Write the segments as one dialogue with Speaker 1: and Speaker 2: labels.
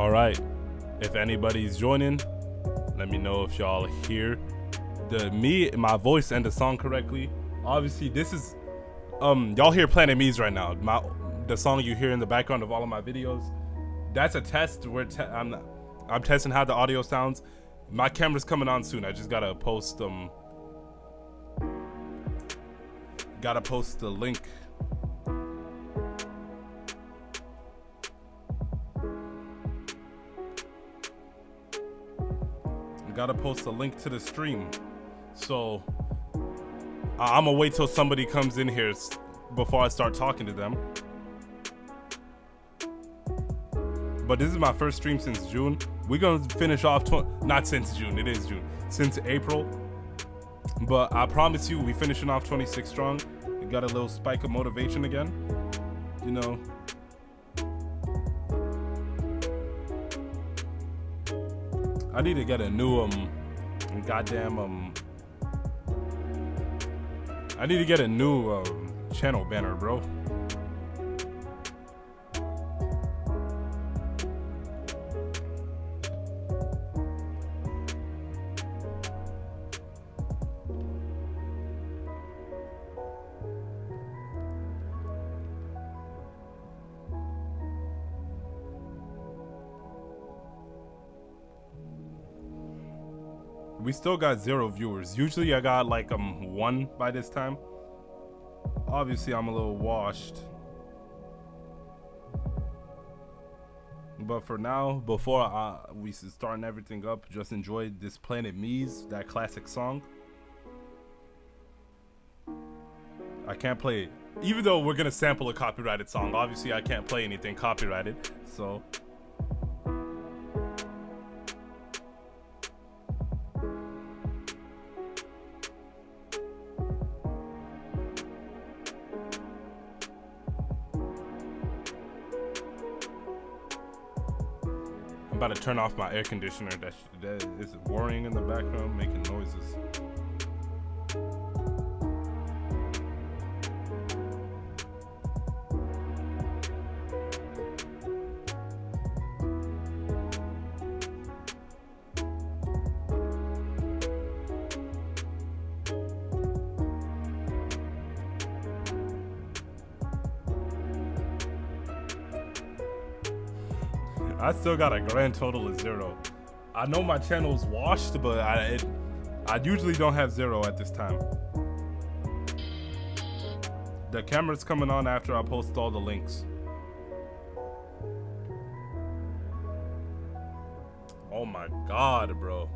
Speaker 1: All right. If anybody's joining, let me know if y'all hear my voice and the song correctly. Obviously, this is y'all hear Planet Me's right now. The song you hear in the background of all of my videos. That's a test. I'm testing how the audio sounds. My camera's coming on soon. I just gotta post the link. Gotta post a link to the stream. So I'm gonna wait till somebody comes in here before I start talking to them. But this is my first stream since June. We're gonna finish off, not since June, it is June, since April. But I promise you, we finishing off 26 strong. We got a little spike of motivation again. You know. I need to get a new I need to get a new channel banner, bro. We still got 0 viewers. Usually I got like 1 by this time. Obviously I'm a little washed. But for now, before we starting everything up, just enjoy this Planet Me's, that classic song. I can't play it. Even though we're gonna sample a copyrighted song, obviously I can't play anything copyrighted, so I'm about to turn off my air conditioner. That is whirring in the background, making noises. I still got a grand total of 0. I know my channel's washed, but I usually don't have 0 at this time. The camera's coming on after I post all the links. Oh my god, bro.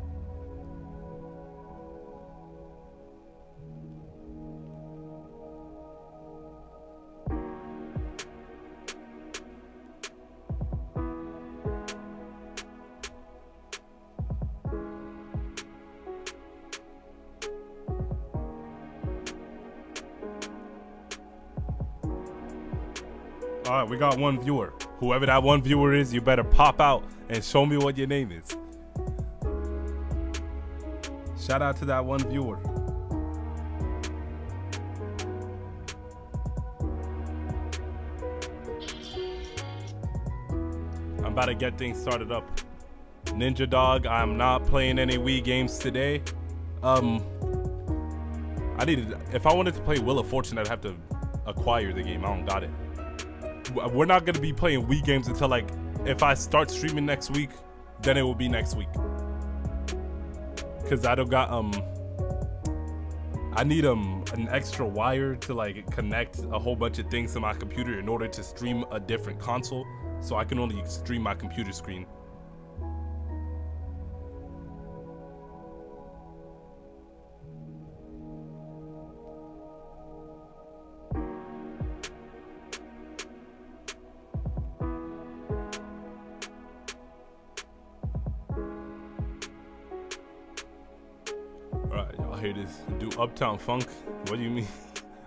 Speaker 1: All right, we got 1 viewer. Whoever that 1 viewer is, you better pop out and show me what your name is. Shout out to that 1 viewer. I'm about to get things started up. Ninja Dog, I'm not playing any Wii games today. If I wanted to play Wheel of Fortune, I'd have to acquire the game. I don't got it. We're not gonna be playing Wii games until like, if I start streaming next week, then it will be next week. Cause I don't got I need an extra wire to like connect a whole bunch of things to my computer in order to stream a different console. So I can only stream my computer screen. Alright, y'all hear this? Do Uptown Funk? What do you mean?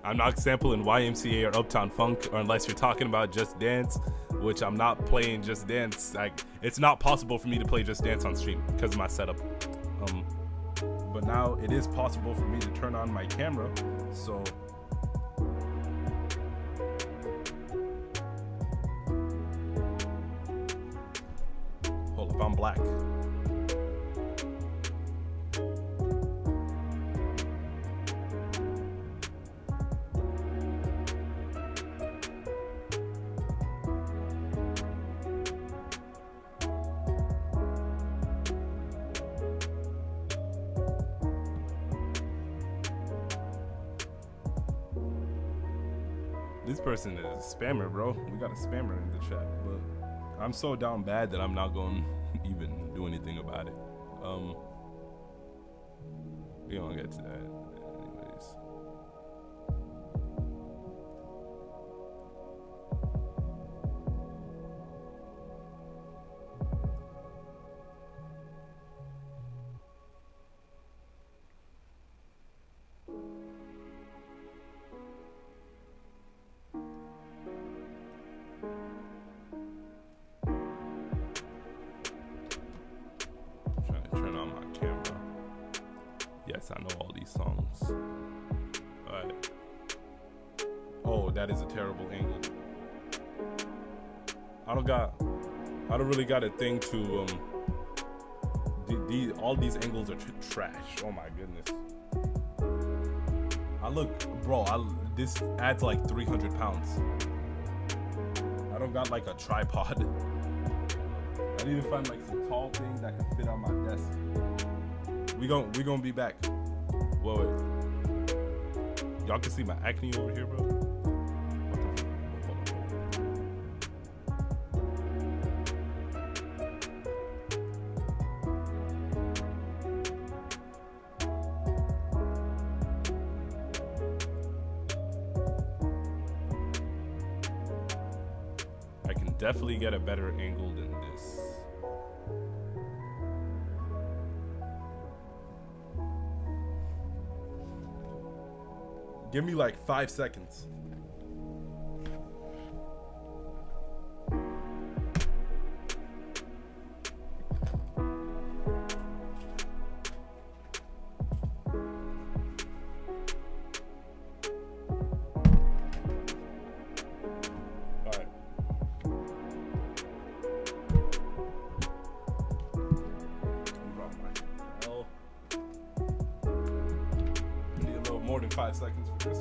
Speaker 1: I'm not sampling YMCA or Uptown Funk, or unless you're talking about Just Dance, which I'm not playing Just Dance. Like, it's not possible for me to play Just Dance on stream because of my setup. But now it is possible for me to turn on my camera, so if I'm black. This person is a spammer, bro. We got a spammer in the chat, but I'm so down bad that I'm not going to even do anything about it. We gonna get to that anyways. Trying to turn on my camera. Yes, I know all these songs. Alright. Oh, that is a terrible angle. I don't really got a thing to all these angles are trash. Oh my goodness. This adds like 300 pounds. I don't got like a tripod. I need to find like some tall thing that can fit on my desk. We gonna be back. Whoa, wait. Y'all can see my acne over here, bro. What the I can definitely get a better angle than this. Give me like 5 seconds. More than 5 seconds for this.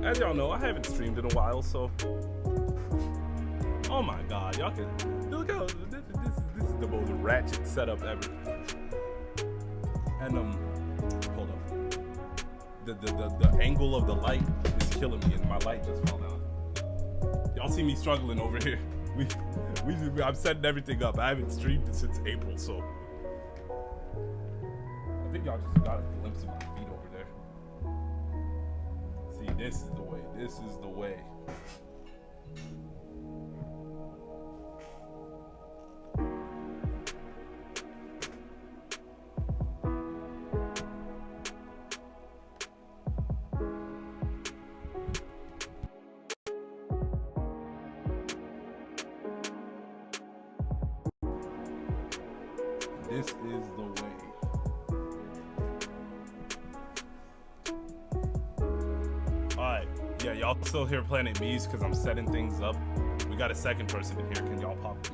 Speaker 1: Yeah. As y'all know, I haven't streamed in a while, so. Oh my God, y'all can look how this is the most ratchet setup ever. And hold up. The angle of the light is killing me, and my light just fell down. Y'all see me struggling over here. I'm setting everything up. I haven't streamed since April, so I think y'all just got a glimpse of my feet over there. See, this is the way. This is the way. This is the way. Alright, yeah, y'all still here Planet Me's because I'm setting things up. We got a second person in here.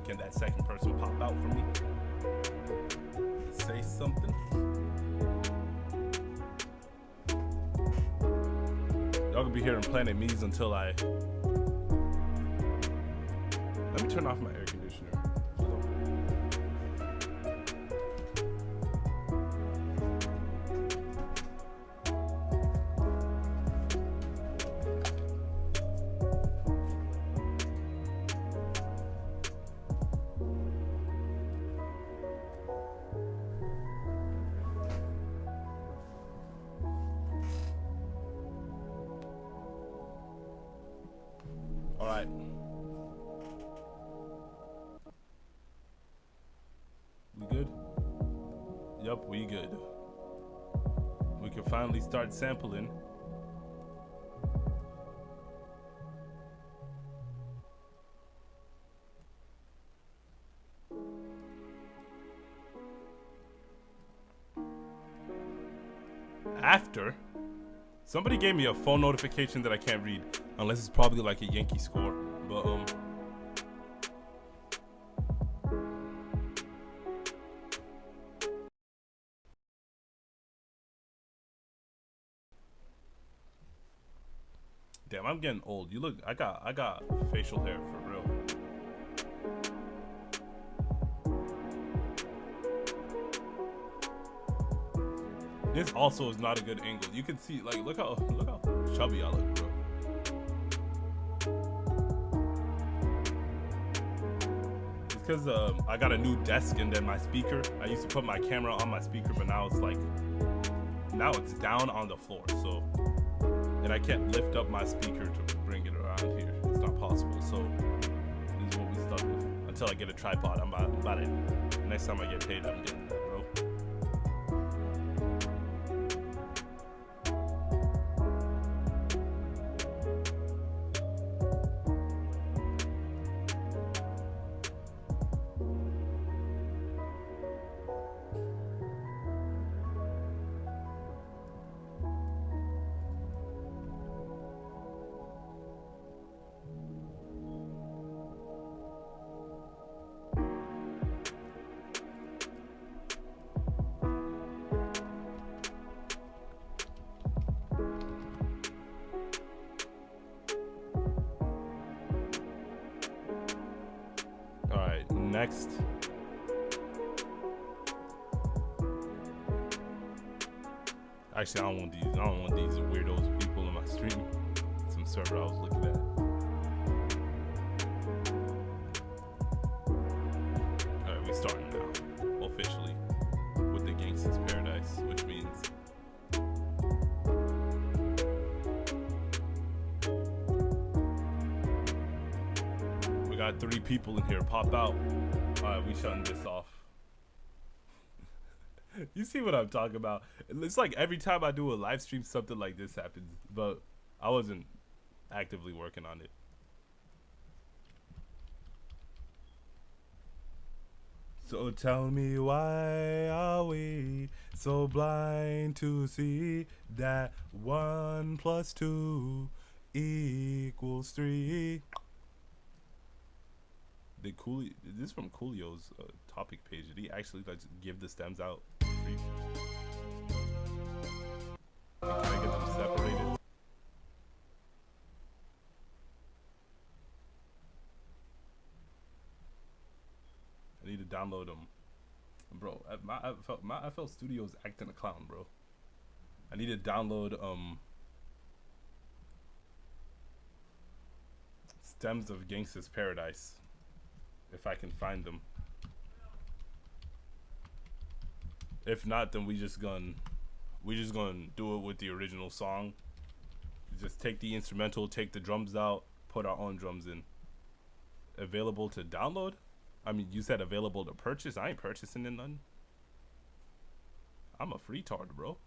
Speaker 1: Can that second person pop out for me? Say something. Y'all gonna be here in Planet Me's until let me turn off my air conditioner. All right. We good? Yup, we good. We can finally start sampling. after. Somebody gave me a phone notification that I can't read, unless it's probably like a Yankee score. But damn, I'm getting old. You look, I got facial hair for real. This also is not a good angle. You can see, like, look how chubby I look, bro. It's because I got a new desk and then my speaker. I used to put my camera on my speaker, but now it's like, now it's down on the floor. So, and I can't lift up my speaker to bring it around here. It's not possible. So, this is what we stuck with until I get a tripod. I'm about it. Next time I get paid, I'm getting that, bro. Next, actually, I don't want these weirdos people in my stream. Some server I was looking at. All right, we starting now officially with the Gangsta's Paradise, which means we got 3 people in here. Pop out. Alright, we shutting this off. You see what I'm talking about? It's like every time I do a live stream, something like this happens. But I wasn't actively working on it. So tell me, why are we so blind to see that 1 + 2 = 3? Did Coolio, this is from Coolio's topic page. Did he actually like give the stems out free? Can I get them separated? I need to download them, bro. My FL Studio's acting a clown, bro. I need to download stems of Gangsta's Paradise. If I can find them. If not, then we just gonna do it with the original song. Just take the instrumental, take the drums out, put our own drums in. Available to download? I mean, you said available to purchase. I ain't purchasing it none. I'm a freetard, bro.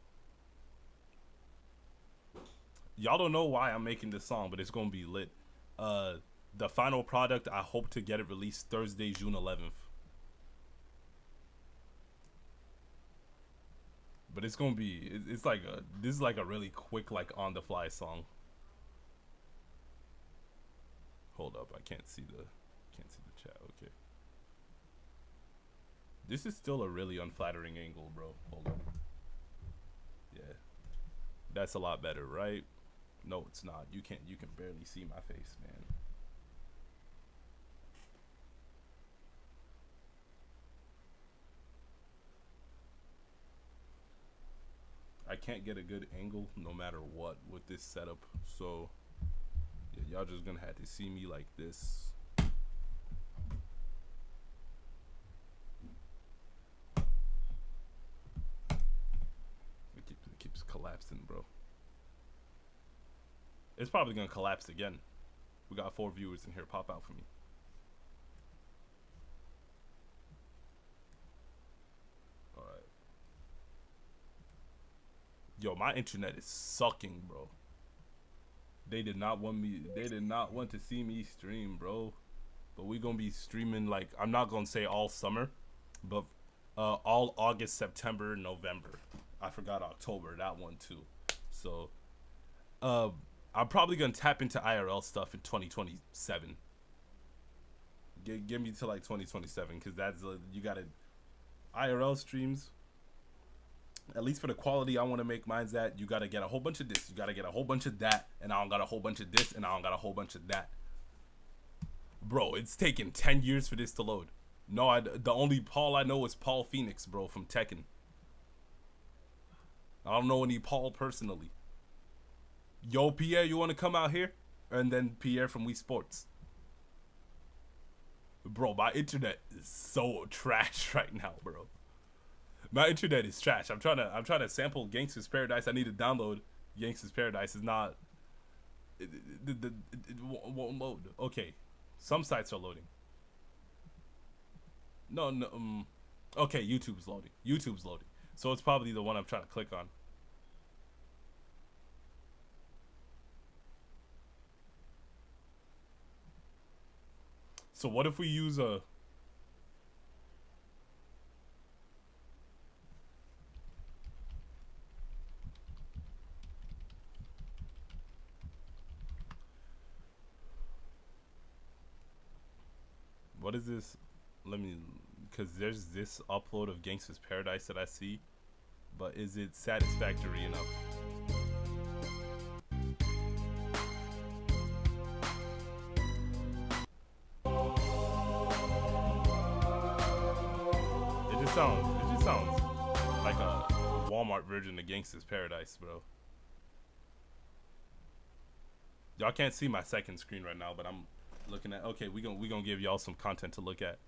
Speaker 1: Y'all don't know why I'm making this song, but it's gonna be lit. The final product, I hope to get it released Thursday, June 11th. But it's gonna be, it's like this is like a really quick, like on the fly song. Hold up, I can't see the chat. Okay. This is still a really unflattering angle, bro. Hold up. Yeah. That's a lot better, right? No, it's not. You can barely see my face, man. I can't get a good angle no matter what with this setup, so yeah, y'all just gonna have to see me like this. It keeps collapsing, bro. It's probably gonna collapse again. We got 4 viewers in here. Pop out for me. Yo, my internet is sucking, bro. They did not want to see me stream, bro. But we gonna be streaming, like, I'm not gonna say all summer, but all August, September, November. I forgot October, that one too. So uh, I'm probably gonna tap into IRL stuff in 2027. Give me to like 2027 because that's you gotta IRL streams. At least for the quality I want to make mine's at, you gotta get a whole bunch of this, you gotta get a whole bunch of that, and I don't got a whole bunch of this, and I don't got a whole bunch of that. Bro, it's taken 10 years for this to load. No, the only Paul I know is Paul Phoenix, bro, from Tekken. I don't know any Paul personally. Yo, Pierre, you want to come out here? And then Pierre from Wii Sports. Bro, my internet is so trash right now, bro. My internet is trash. I'm trying to sample Gangsta's Paradise. I need to download Gangsta's Paradise. It's not. It won't load. Okay, some sites are loading. No. Okay, YouTube's loading. YouTube's loading. So it's probably the one I'm trying to click on. So what if we use a? What is this? Let me, because there's this upload of Gangsta's Paradise that I see, but is it satisfactory enough? It just sounds like a Walmart version of Gangsta's Paradise, bro. Y'all can't see my second screen right now, but I'm looking at. Okay, we gonna give y'all some content to look at.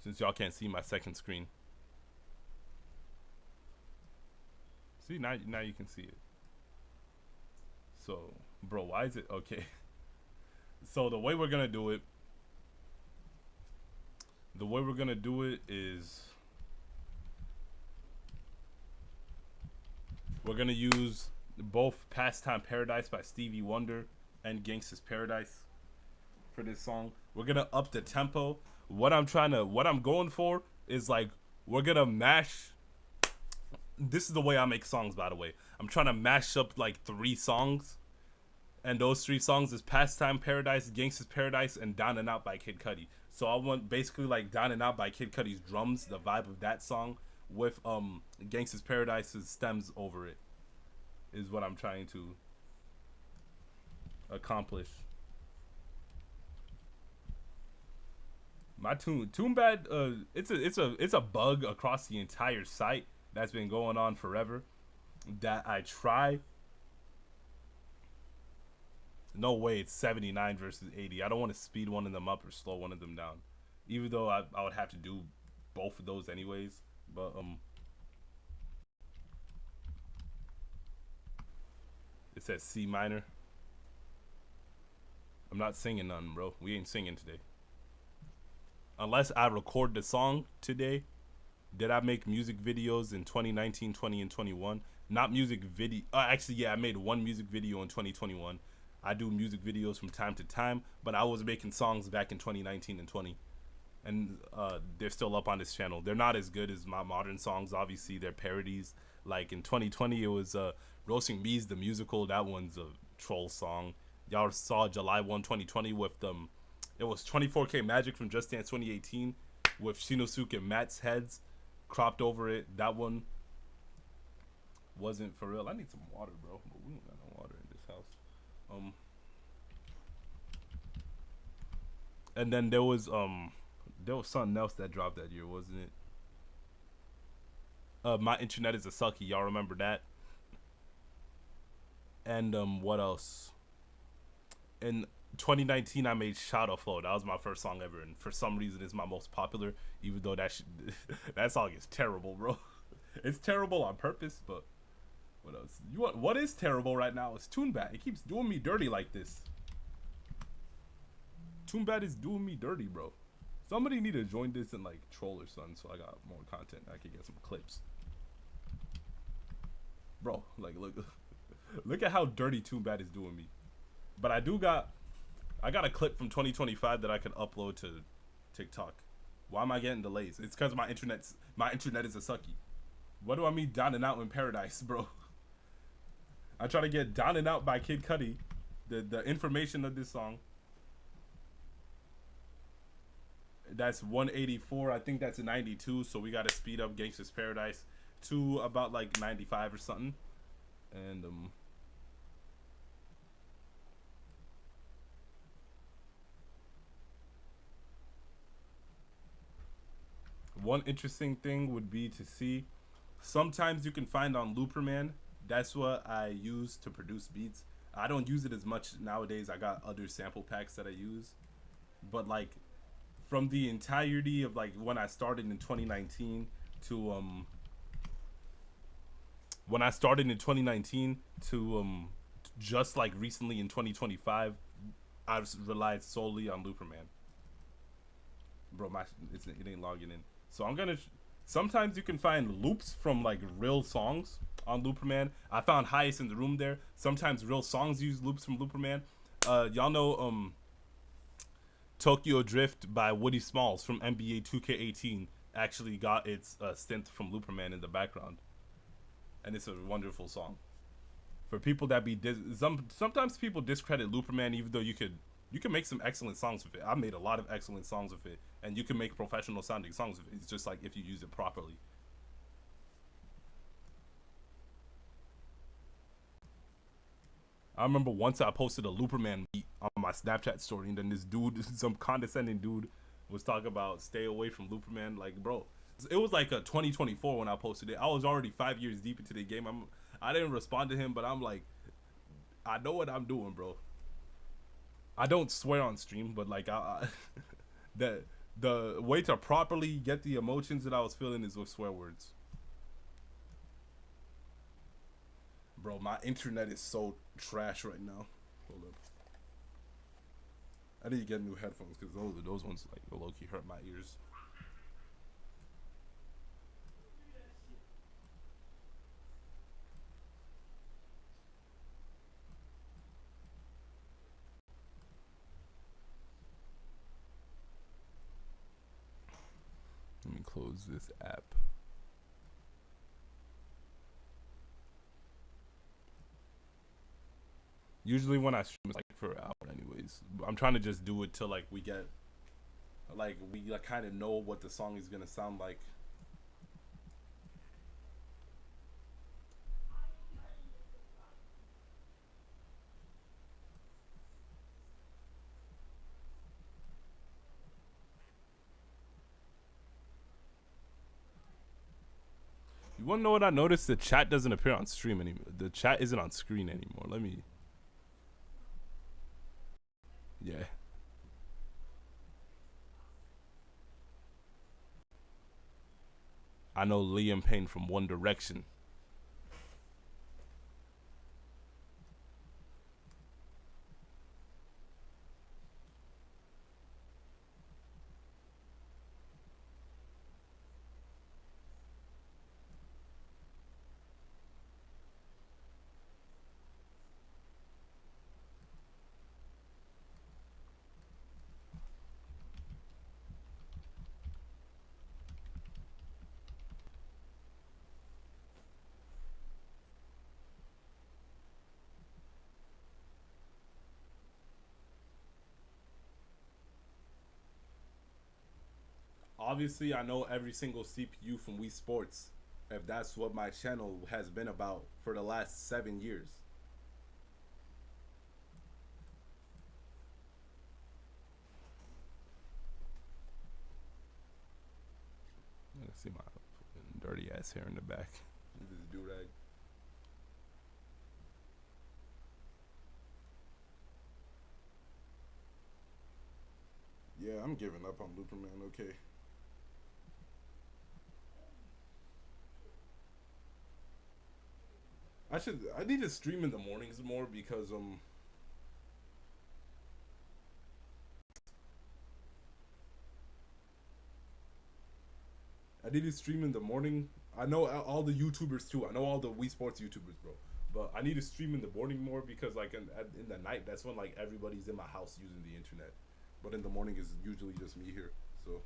Speaker 1: Since y'all can't see my second screen. See, now you can see it. So, bro, why is it okay? So the way we're gonna do it. The way we're gonna do it is we're gonna use both Pastime Paradise by Stevie Wonder and Gangsta's Paradise for this song. We're gonna up the tempo. What I'm going for is like we're gonna mash. This is the way I make songs, by the way. I'm trying to mash up like 3 songs, and those 3 songs is Pastime Paradise, Gangsta's Paradise, and Down and Out by Kid Cudi. So I want basically like Down and Out by Kid Cudi's drums, the vibe of that song, with Gangsta's Paradise's stems over it, is what I'm trying to accomplish. My TuneBad, it's a bug across the entire site that's been going on forever. That I try. No way, it's 79 versus 80. I don't want to speed one of them up or slow one of them down, even though I would have to do both of those anyways. But it says C minor. I'm not singing nothing, bro. We ain't singing today. Unless I record the song today. Did I make music videos in 2019, 20, and 21? Not music video. Actually, yeah, I made one music video in 2021. I do music videos from time to time, but I was making songs back in 2019 and 20. And they're still up on this channel. They're not as good as my modern songs. Obviously, they're parodies. Like in 2020, it was Roasting Me's the musical. That one's a troll song. Y'all saw July 1, 2020 with it was 24K Magic from Just Dance 2018 with Shinosuke and Matt's heads cropped over it. That one wasn't for real. I need some water, bro. But we don't got no water in this house. And then there was something else that dropped that year, wasn't it? My Internet is a Sucky. Y'all remember that? And what else? In 2019, I made Shadow Flow. That was my first song ever, and for some reason, it's my most popular. Even though that song is terrible, bro. It's terrible on purpose, but what else? What is terrible right now is TuneBad. It keeps doing me dirty like this. TuneBad is doing me dirty, bro. Somebody need to join this and like troll or something, so I got more content. I can get some clips, bro. Like look at how dirty TuneBad is doing me. But I got a clip from 2025 that I can upload to TikTok. Why am I getting delays? It's because my internet is a sucky. What do I mean down and out in paradise, bro? I try to get Down and Out by Kid Cudi. The information of this song. That's 184. I think that's 92. So we gotta speed up Gangsta's Paradise to about like 95 or something. And one interesting thing would be to see. Sometimes you can find on Looperman. That's what I use to produce beats. I don't use it as much nowadays. I got other sample packs that I use. But like from the entirety of like when I started in 2019 to when I started in 2019 to just like recently in 2025, I've relied solely on Looperman. Bro, it ain't logging in. So I'm gonna. Sometimes you can find loops from like real songs on Looperman. I found Highest in the Room there. Sometimes real songs use loops from Looperman. Y'all know Tokyo Drift by Woody Smalls from NBA 2K18 actually got its stint from Looperman in the background, and it's a wonderful song. For people that be sometimes people discredit Looperman, even though you can make some excellent songs with it. I made a lot of excellent songs with it, and you can make professional sounding songs with it. It's just like if you use it properly. I remember once I posted a Looperman beat on my Snapchat story, and then this dude, some condescending dude, was talking about stay away from Looperman. Like, bro, it was like a 2024 when I posted it. I was already 5 years deep into the game. I didn't respond to him, but I'm like, I know what I'm doing, bro. I don't swear on stream, but like the way to properly get the emotions that I was feeling is with swear words. Bro, my internet is so trash right now. Hold up. I need to get new headphones because those ones like low key hurt my ears. Let me close this app. Usually when I stream, it's like for an hour anyways. I'm trying to just do it till like we get, like we like, kind of know what the song is gonna sound like. You wanna know what I noticed? The chat doesn't appear on stream anymore. The chat isn't on screen anymore. Let me. Yeah. I know Liam Payne from One Direction. Obviously, I know every single CPU from Wii Sports, if that's what my channel has been about for the last 7 years. Let's see my dirty ass hair in the back. This do-rag. Yeah, I'm giving up on Looperman, okay. I need to stream in the mornings more because I need to stream in the morning. I know all the YouTubers too. I know all the Wii Sports YouTubers, bro. But I need to stream in the morning more because like in the night, that's when like everybody's in my house using the internet. But in the morning is usually just me here. So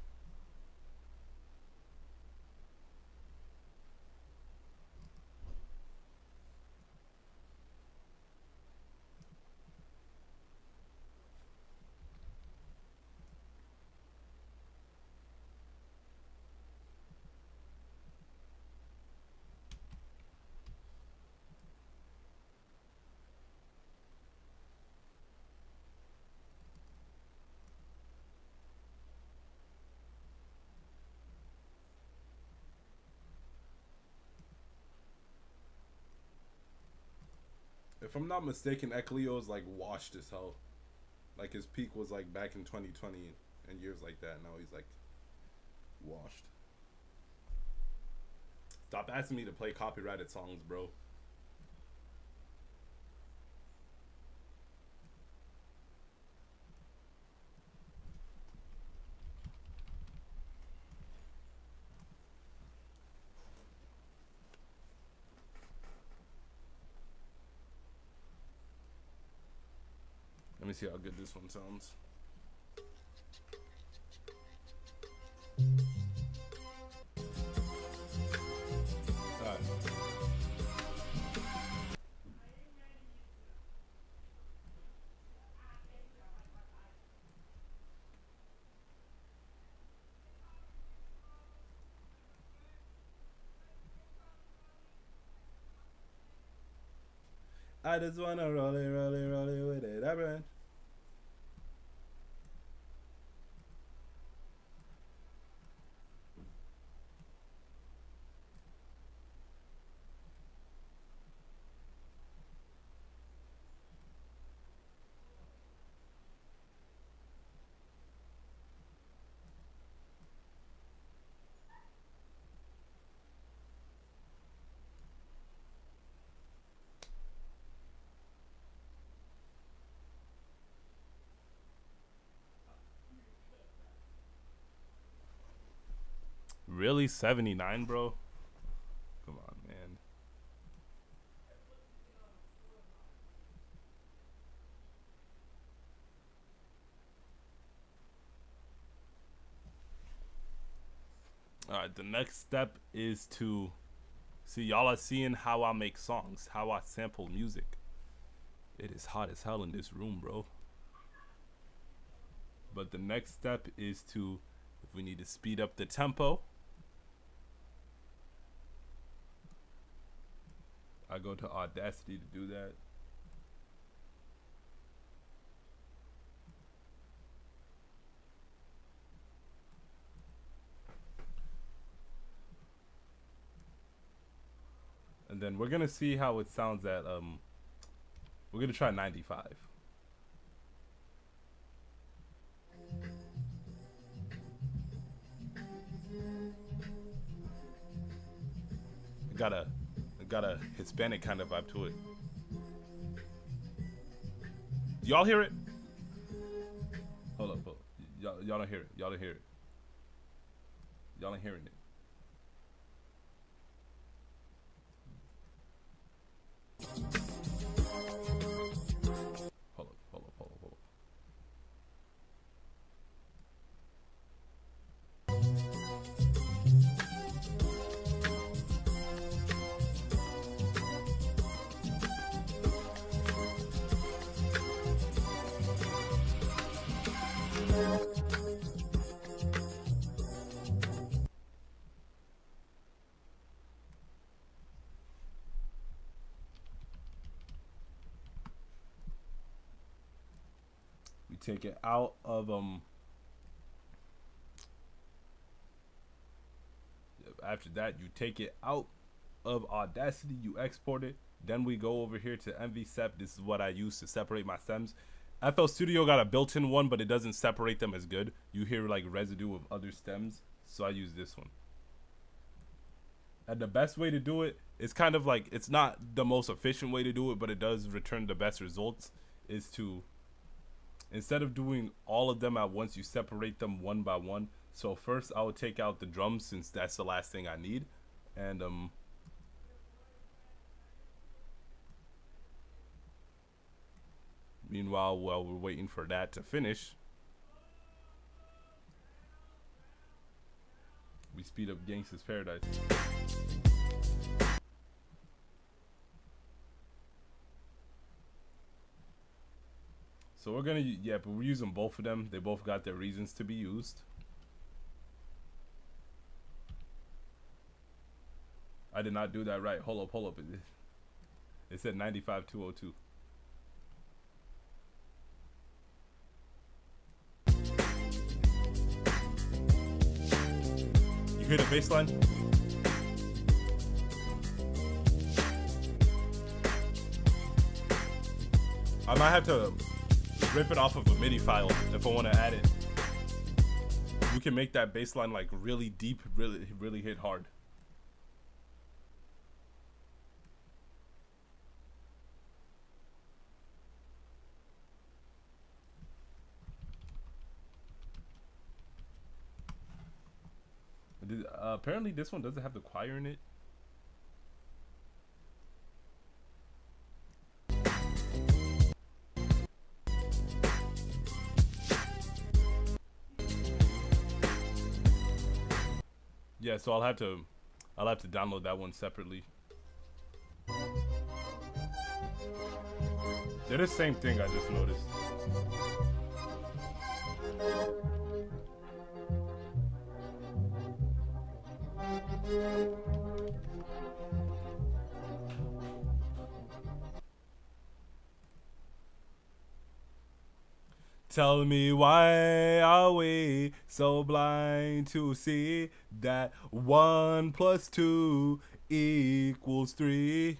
Speaker 1: If I'm not mistaken, Eklio's like washed as hell. Like his peak was like back in 2020 and years like that. Now he's like washed. Stop asking me to play copyrighted songs, bro. Let me see how good this one sounds. Alright. I just wanna roll it with it, everyone. Really? 79, bro? Come on, man. Alright, the next step is to see, y'all are seeing how I make songs, how I sample music. It is hot as hell in this room, bro. But the next step is to, if we need to speed up the tempo, I go to Audacity to do that. And then we're gonna see how it sounds at we're gonna try 95. It got a Hispanic kind of vibe to it. Do y'all hear it? Hold up. Y'all don't hear it. Y'all don't hear it. Y'all ain't hearing it. Hold up. We take it out of after that you take it out of Audacity, you export it, then we go over here to MVSep. This is what I use to separate my stems. FL Studio got a built-in one, but it doesn't separate them as good. You hear like residue of other stems, so I use this one. And the best way to do it, it's kind of like, it's not the most efficient way to do it, but it does return the best results, is to, instead of doing all of them at once, you separate them one by one. So first I would take out the drums, since that's the last thing I need. And meanwhile, while we're waiting for that to finish, we speed up Gangsta's Paradise. So we're gonna, yeah, but we're using both of them. They both got their reasons to be used. I did not do that right. Hold up. It said 95-202. You hear the bass line? I might have to rip it off of a MIDI file if I want to add it. We can make that bass line like really deep, really hit hard. Apparently this one doesn't have the choir in it. Yeah, so I'll have to download that one separately. They're the same thing, I just noticed. Tell me why are we so blind to see that 1 + 2 = 3?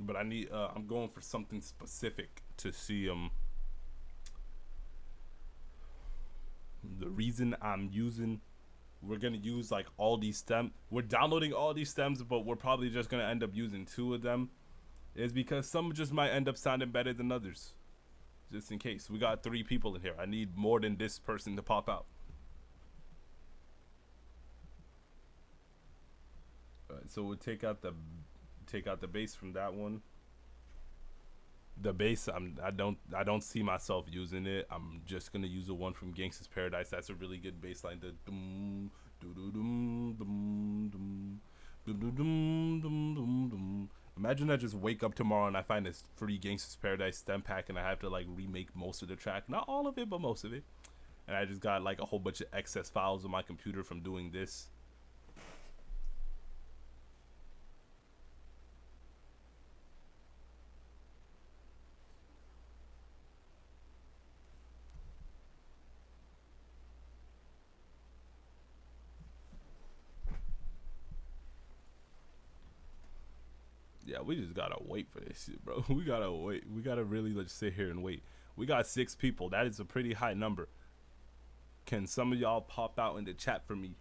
Speaker 1: But I need I'm going for something specific to see the reason we're gonna use like all these stems. We're downloading all these stems, but we're probably just gonna end up using 2 of them, is because some just might end up sounding better than others. Just in case. We got 3 people in here. I need more than this person to pop out. Alright, so we'll take out the bass from that one. The bass, I don't see myself using it. I'm just gonna use the one from Gangsta's Paradise. That's a really good bass line. The dum dum dum dum dum dum dum dum dum. Imagine I just wake up tomorrow and I find this free Gangsta's Paradise stem pack and I have to like remake most of the track. Not all of it, but most of it. And I just got like a whole bunch of excess files on my computer from doing this. Yeah, we just gotta wait for this shit, bro. We gotta wait. We gotta really just sit here and wait. We got 6 people. That is a pretty high number. Can some of y'all pop out in the chat for me?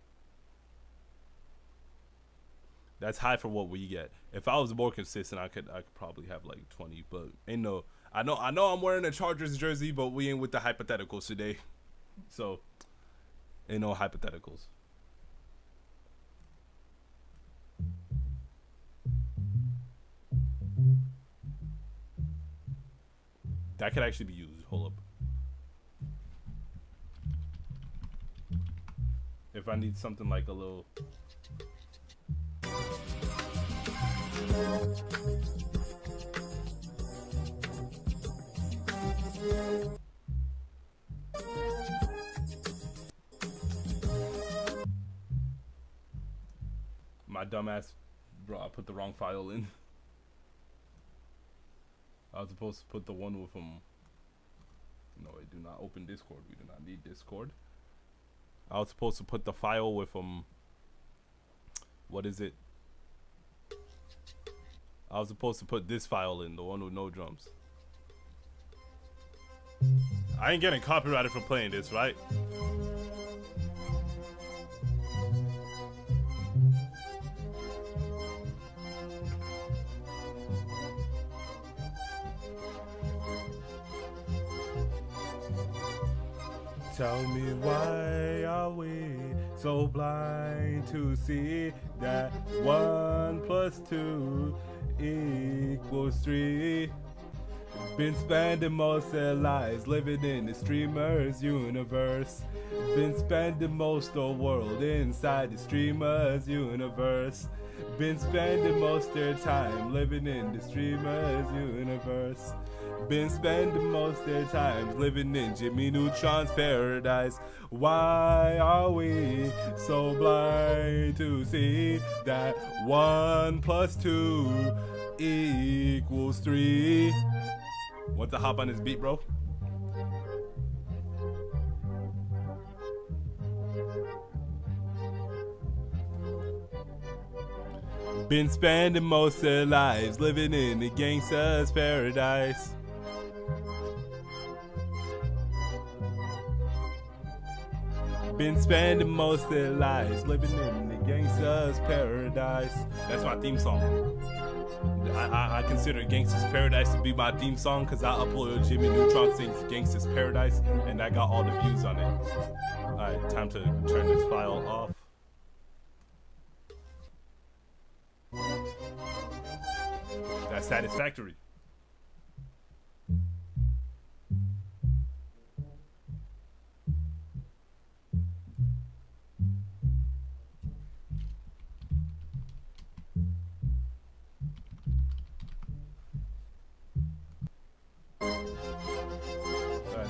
Speaker 1: That's high for what we get. If I was more consistent, I could probably have like 20. But ain't no. I know I'm wearing a Chargers jersey, but we ain't with the hypotheticals today. So ain't no hypotheticals. That could actually be used. Hold up. If I need something like a little. My dumbass, bro, I put the wrong file in. I was supposed to put the one with No, I do not open Discord. We do not need Discord. I was supposed to put the file with what is it? I was supposed to put this file in, the one with no drums. I ain't getting copyrighted for playing this, right? Tell me why are we so blind to see that 1 + 2 = 3? Been spending most of their lives living in the streamer's universe. Been spending most of the world inside the streamer's universe. Been spending most of their time living in the streamer's universe. Been spending most of their time living in Jimmy Neutron's paradise. Why are we so blind to see that 1 + 2 equals 3. Want to hop on this beat, bro? Been spending most of their lives living in the gangsta's paradise. Been spending most of their lives living in the gangsta's paradise. That's my theme song. I consider Gangsta's Paradise to be my theme song because I uploaded Jimmy Neutron sings Gangsta's Paradise and I got all the views on it. Alright, time to turn this file off. That's satisfactory.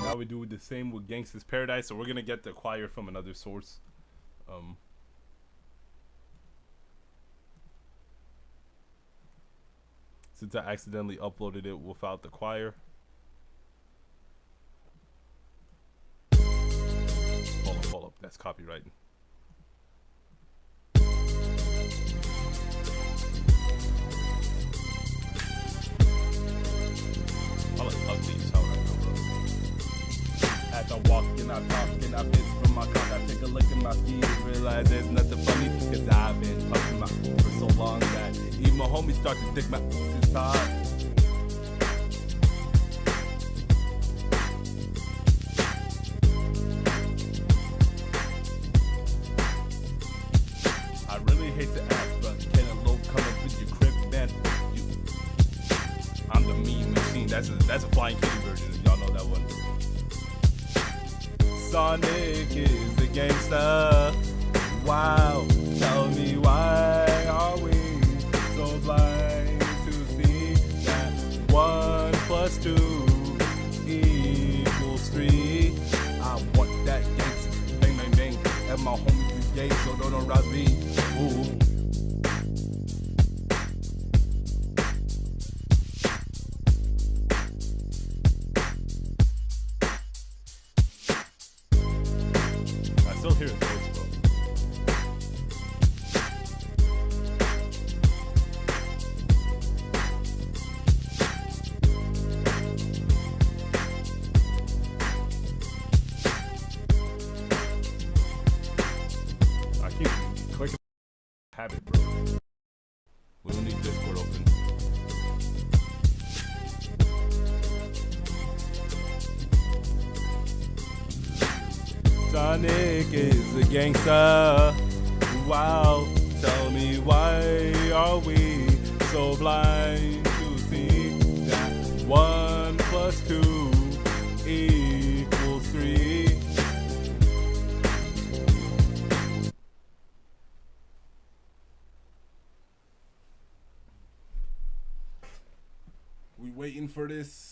Speaker 1: Now we do the same with Gangsta's Paradise, so we're gonna get the acquire from another source. Since I accidentally uploaded it without the choir. Hold up, that's copywriting. I'll update how I go, bro. As I walk and I talk and I piss from my cock, I take a look at my feet and realize there's nothing funny, cause I've been puffing my for so long that even my homies start to think my is hard. I really hate to ask, but can a low come up with your crib, man? I'm the mean machine. That's a Flying Kitty version. Y'all know that one. Sonic is the gangsta. Wow, tell me why are we so blind to see that 1 plus 2 equals 3? I want that gangsta, bang bang bang, and my homies is gay, so don't arouse me. Ooh. I still hear his voice, bro. I keep clicking habit, bro. We don't need Discord open. Sonic is a gangsta. Wow, tell me why are we so blind to see that 1 plus 2 equals 3? We waiting for this.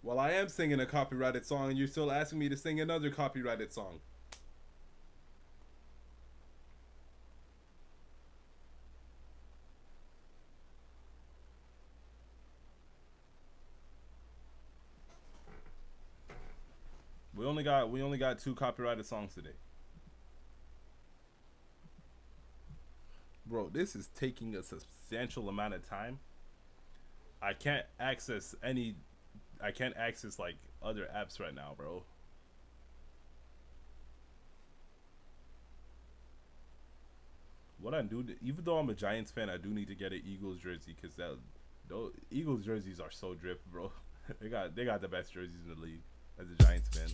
Speaker 1: Well, I am singing a copyrighted song, and you're still asking me to sing another copyrighted song. We only got 2 copyrighted songs today. Bro, this is taking a substantial amount of time. I can't access like other apps right now, bro. What I do, even though I'm a Giants fan, I do need to get an Eagles jersey because those Eagles jerseys are so drip, bro. they got the best jerseys in the league as a Giants fan.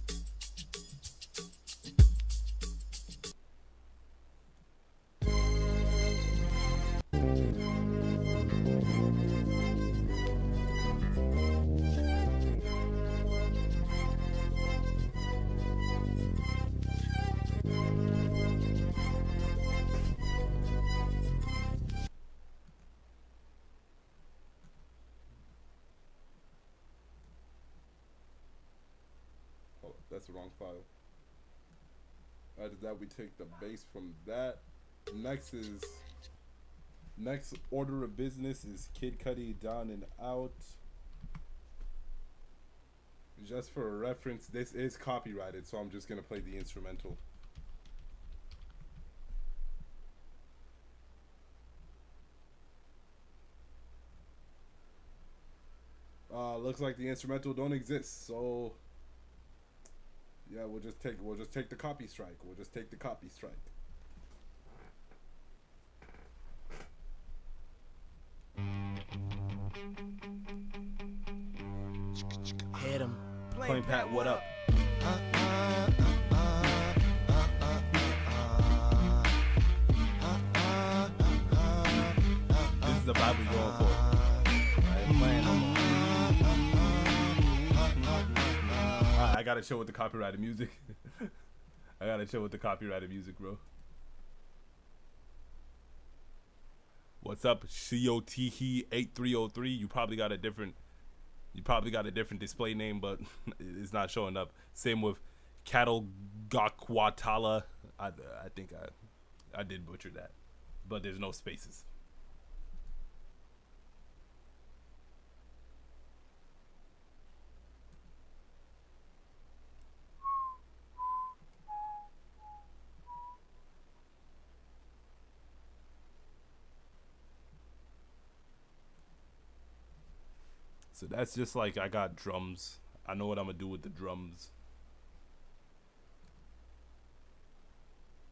Speaker 1: That's the wrong file. After that, we take the base from that. Next is next order of business is Kid Cudi Down and Out. Just for a reference, this is copyrighted, so I'm just gonna play the instrumental. Looks like the instrumental don't exist, so yeah, we'll just take the copy strike. We'll just take the copy strike.
Speaker 2: Hit him. Plain Pat, what up?
Speaker 1: This is the vibe we going for.
Speaker 2: I ain't playing no more.
Speaker 1: I gotta chill with the copyrighted music. I gotta chill with the copyrighted music, bro. What's up, COTE8303? You probably got a different display name, but it's not showing up. Same with Cattle Gakwatala. I think I did butcher that, but there's no spaces. So that's just like, I got drums. I know what I'm gonna do with the drums.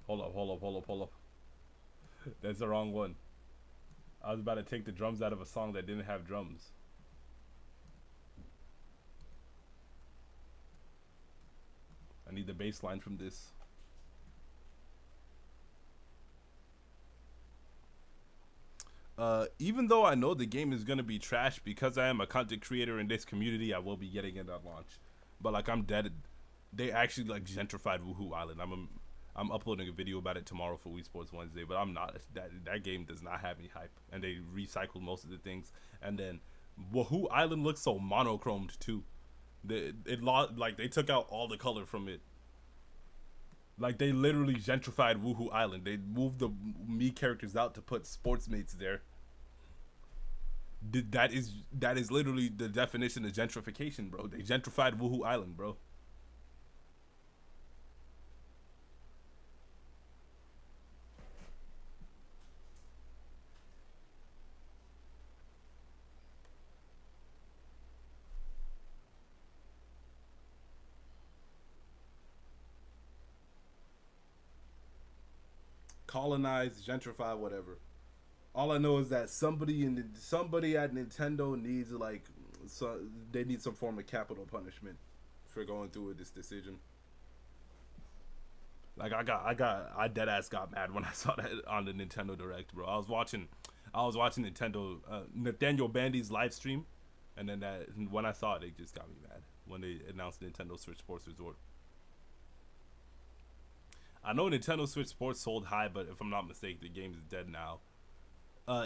Speaker 1: Hold up. That's the wrong one. I was about to take the drums out of a song that didn't have drums. I need the bass line from this. Even though I know the game is gonna be trash, because I am a content creator in this community, I will be getting it at launch. But like, I'm dead. They actually like gentrified Woohoo Island. I'm uploading a video about it tomorrow for Wii Sports Wednesday, but I'm not. That game does not have any hype, and they recycled most of the things. And then Woohoo Island looks so monochromed too. Like they took out all the color from it. Like, they literally gentrified Woohoo Island. They moved the me characters out to put sports mates there. That is literally the definition of gentrification, bro. They gentrified Woohoo Island, bro. Colonize, gentrify, whatever. All I know is that somebody at Nintendo needs they need some form of capital punishment for going through with this decision. Like, I dead ass got mad when I saw that on the Nintendo Direct, bro. I was watching Nintendo Nathaniel Bandy's live stream, and then when I saw it, it just got me mad when they announced Nintendo Switch Sports Resort. I know Nintendo Switch Sports sold high, but if I'm not mistaken, the game is dead now.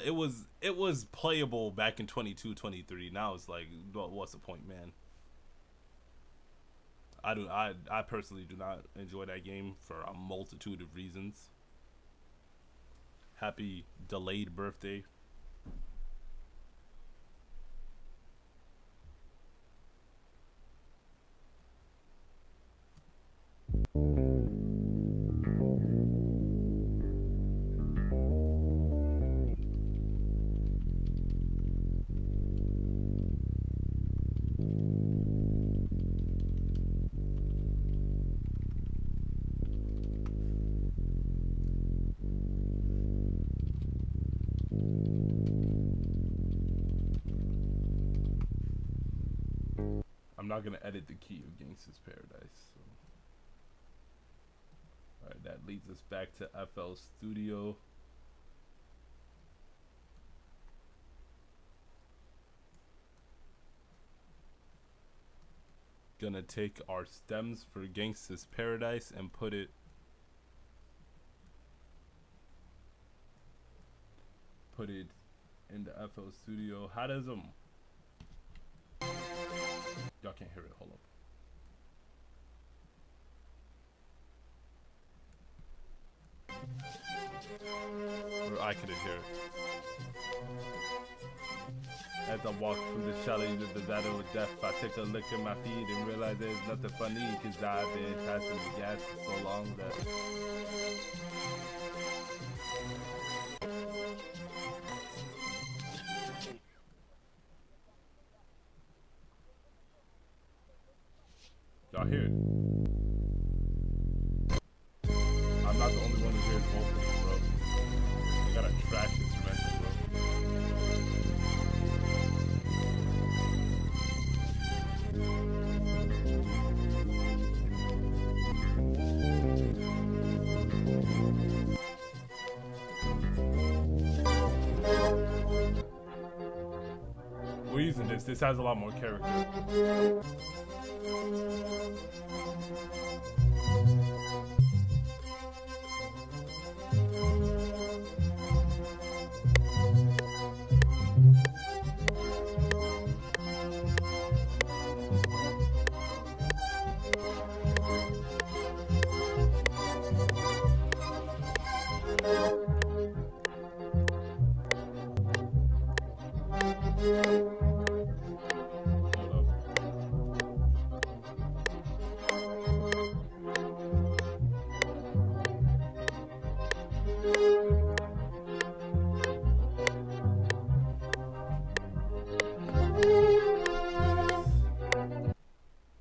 Speaker 1: It was playable back in 22, 23. Now it's like, what's the point, man? I personally do not enjoy that game for a multitude of reasons. Happy delayed birthday. I'm not gonna edit the key of Gangsta's Paradise. So. Alright, that leads us back to FL Studio. Gonna take our stems for Gangsta's Paradise and put it in the FL Studio. How does y'all can't hear it, hold up. I couldn't hear it. As I walk from the chalet to the battle with death, I take a look at my feet and realize there's nothing funny, cause I've been passing the gas for so long that y'all hear it? I'm not the only one who hears vocals, bro. I got a trash instrumental, bro. We're using this. This has a lot more character.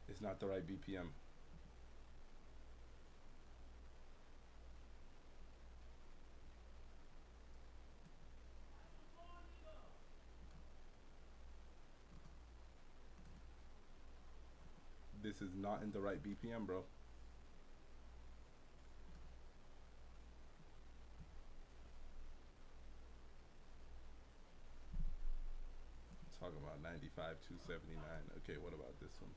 Speaker 1: It's not the right BPM. This is not in the right BPM, bro. Talking about 95, 279. Okay, what about this one?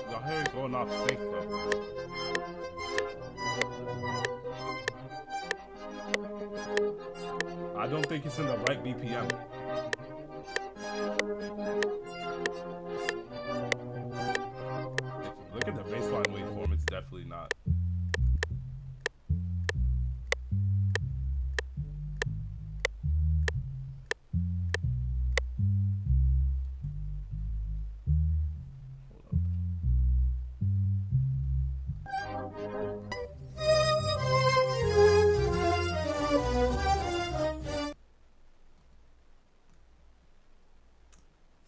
Speaker 1: Y'all hear it going off sync though. I don't think it's in the right BPM. Look at the baseline waveform, it's definitely not.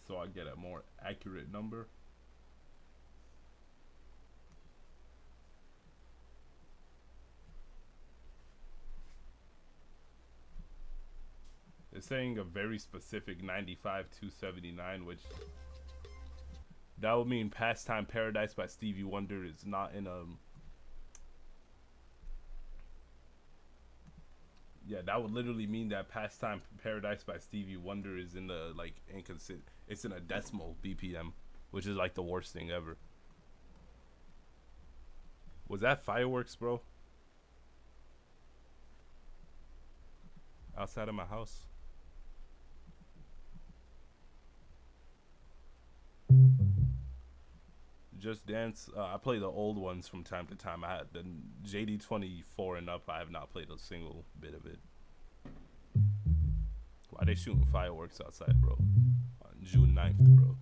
Speaker 1: So I get a more accurate number. It's saying a very specific 95 279, which that would mean Pastime Paradise by Stevie Wonder is not in a. Yeah, that would literally mean that Pastime Paradise by Stevie Wonder is in the like inconsistent. It's in a decimal BPM, which is like the worst thing ever. Was that fireworks, bro? Outside of my house. Just Dance. I play the old ones from time to time. I had the JD24 and up. I have not played a single bit of it. Why they shooting fireworks outside, bro? On June 9th, bro.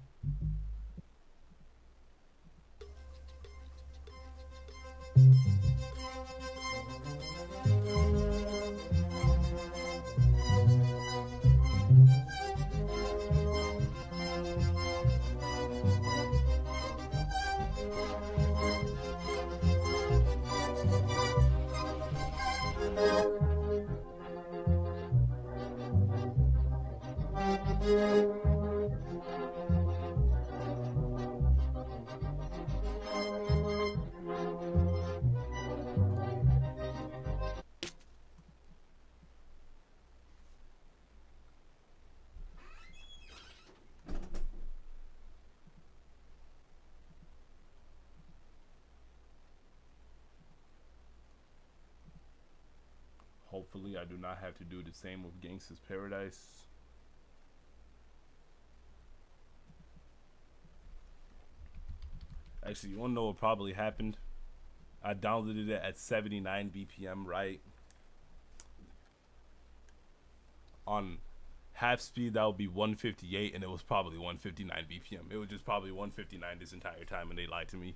Speaker 1: Hopefully, I do not have to do the same with Gangsta's Paradise. Actually, you wanna know what probably happened? I downloaded it at 79 BPM, right? On half speed, that would be 158, and it was probably 159 BPM. It was just probably 159 this entire time, and they lied to me.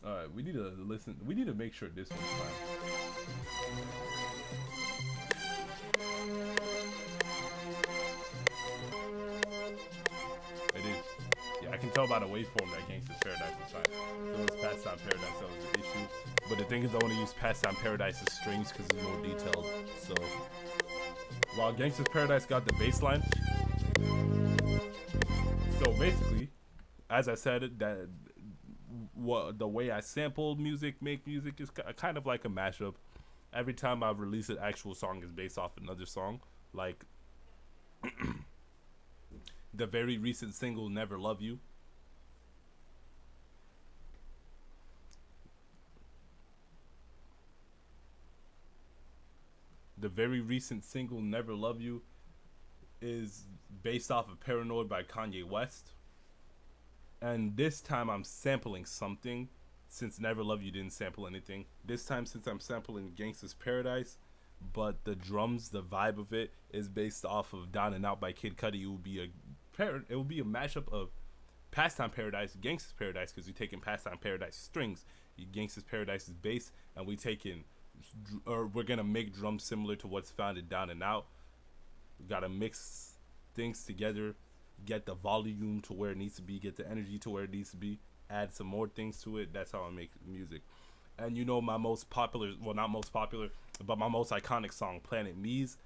Speaker 1: Alright, we need to listen. We need to make sure this one's fine. It is. Yeah, I can tell by the waveform that Gangsta's Paradise is fine. So it's Pastime Paradise that was the issue. But the thing is, I want to use Pastime Paradise's strings because it's more detailed. So while Gangsta's Paradise got the bass line, so basically, as I said, that what the way I sample music, make music is kind of like a mashup. Every time I release an actual song is based off another song. Like the very recent single "Never Love You." The very recent single "Never Love You" is based off of "Paranoid" by Kanye West. And this time I'm sampling something, since Never Love You didn't sample anything. This time, since I'm sampling Gangsta's Paradise, but the drums, the vibe of it is based off of Down and Out by Kid Cudi. It will be a mashup of Pastime Paradise, Gangsta's Paradise, because we taking Pastime Paradise strings, Gangsta's Paradise is bass, and we're gonna make drums similar to what's found in Down and Out. We gotta mix things together, get the volume to where it needs to be, get the energy to where it needs to be, add some more things to it. That's how I make music. And you know, my most popular, well, not most popular, but my most iconic song, Planet Me's,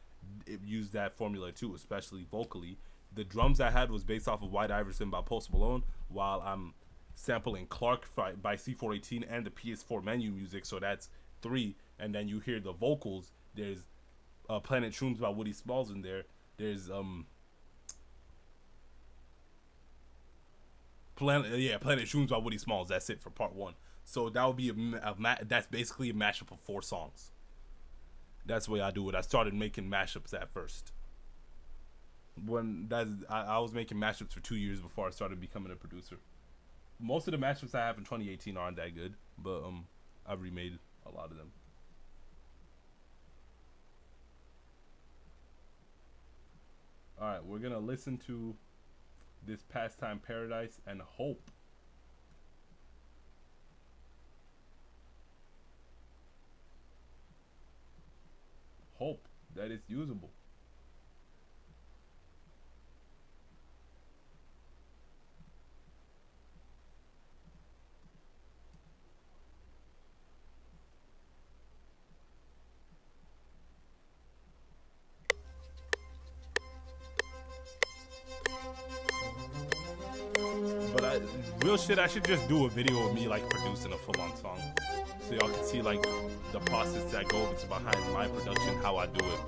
Speaker 1: it used that formula too, especially vocally. The drums I had was based off of White Iverson by Post Malone, while I'm sampling Clark by C418 and the PS4 menu music, so that's 3. And then you hear the vocals. There's Planet Shrooms by Woody Smalls in there. There's Planet Shrooms by Woody Smalls. That's it for part 1. So that would be that's basically a mashup of 4 songs. That's the way I do it. I started making mashups at first. I was making mashups for 2 years before I started becoming a producer. Most of the mashups I have in 2018 aren't that good, but I've remade a lot of them. All right, we're gonna listen to this Pastime Paradise and hope that it's usable. But real shit, I should just do a video of me like producing a full-on song, so y'all can see like the process that goes behind my production, how I do it.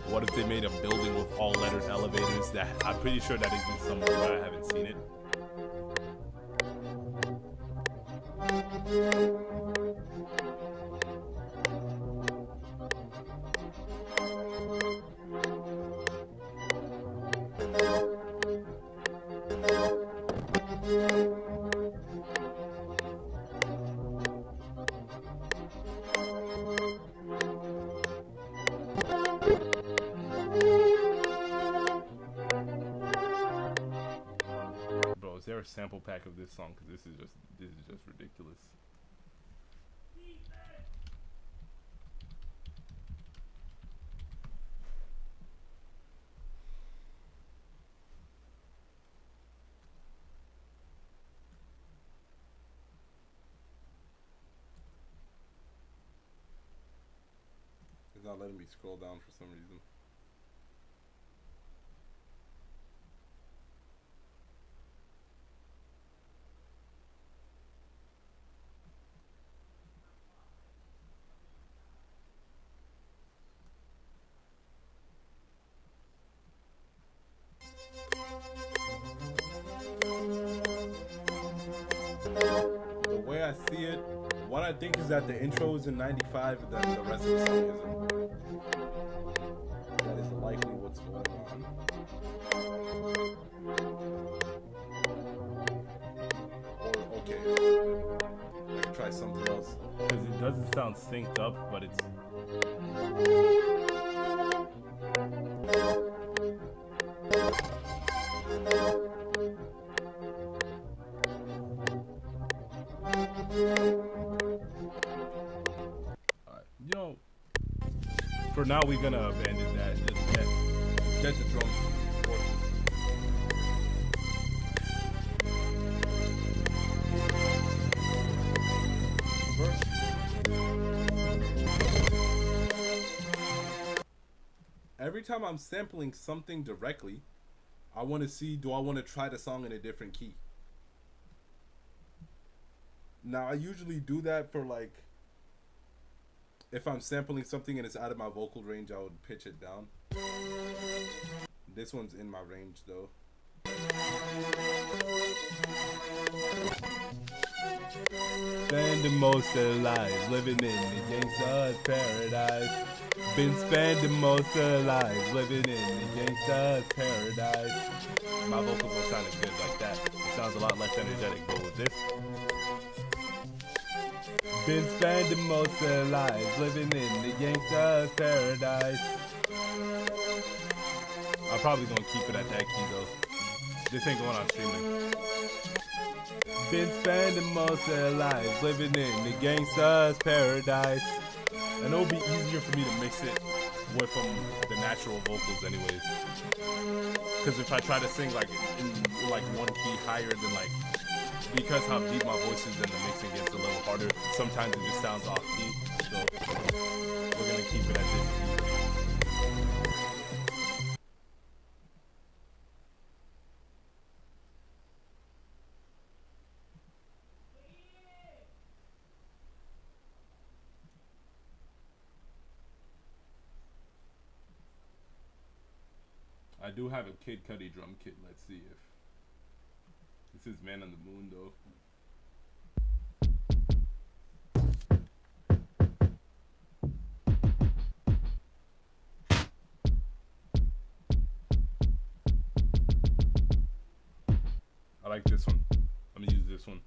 Speaker 1: What if they made a building with all lettered elevators? That I'm pretty sure that exists somewhere, but I haven't seen it. Bro, is there a sample pack of this song? Because this is just ridiculous. It's not letting me scroll down for some reason.
Speaker 2: see it. What I think is that the intro is in 95 and then the rest of the song isn't. That is likely what's going on. Or, okay. I can try something else.
Speaker 1: Because it doesn't sound synced up, but it's... For now, we're gonna abandon that. Just get the drums working.
Speaker 2: Every time I'm sampling something directly, I want to see, do I want to try the song in a different key? Now, I usually do that for like, if I'm sampling something and it's out of my vocal range, I would pitch it down. This one's in my range though.
Speaker 1: Spending most of their lives living in the gangsta's paradise. Been spending most of their lives living in the gangsta's paradise. My vocals don't sound as good like that. It sounds a lot less energetic, but with this, been spending most of their lives living in the gangsta's paradise. I'm probably gonna keep it at that key though. This ain't going on streaming. Been spending most of their lives living in the gangsta's paradise. And it'll be easier for me to mix it with the natural vocals anyways. Because if I try to sing like in like one key higher than like, because how deep my voice is, then the mixing gets a little harder. Sometimes it just sounds off key. So we're gonna keep it at this key. I do have a Kid Cudi drum kit. Let's see if this is Man on the Moon though. I like this one. I'm gonna use this one.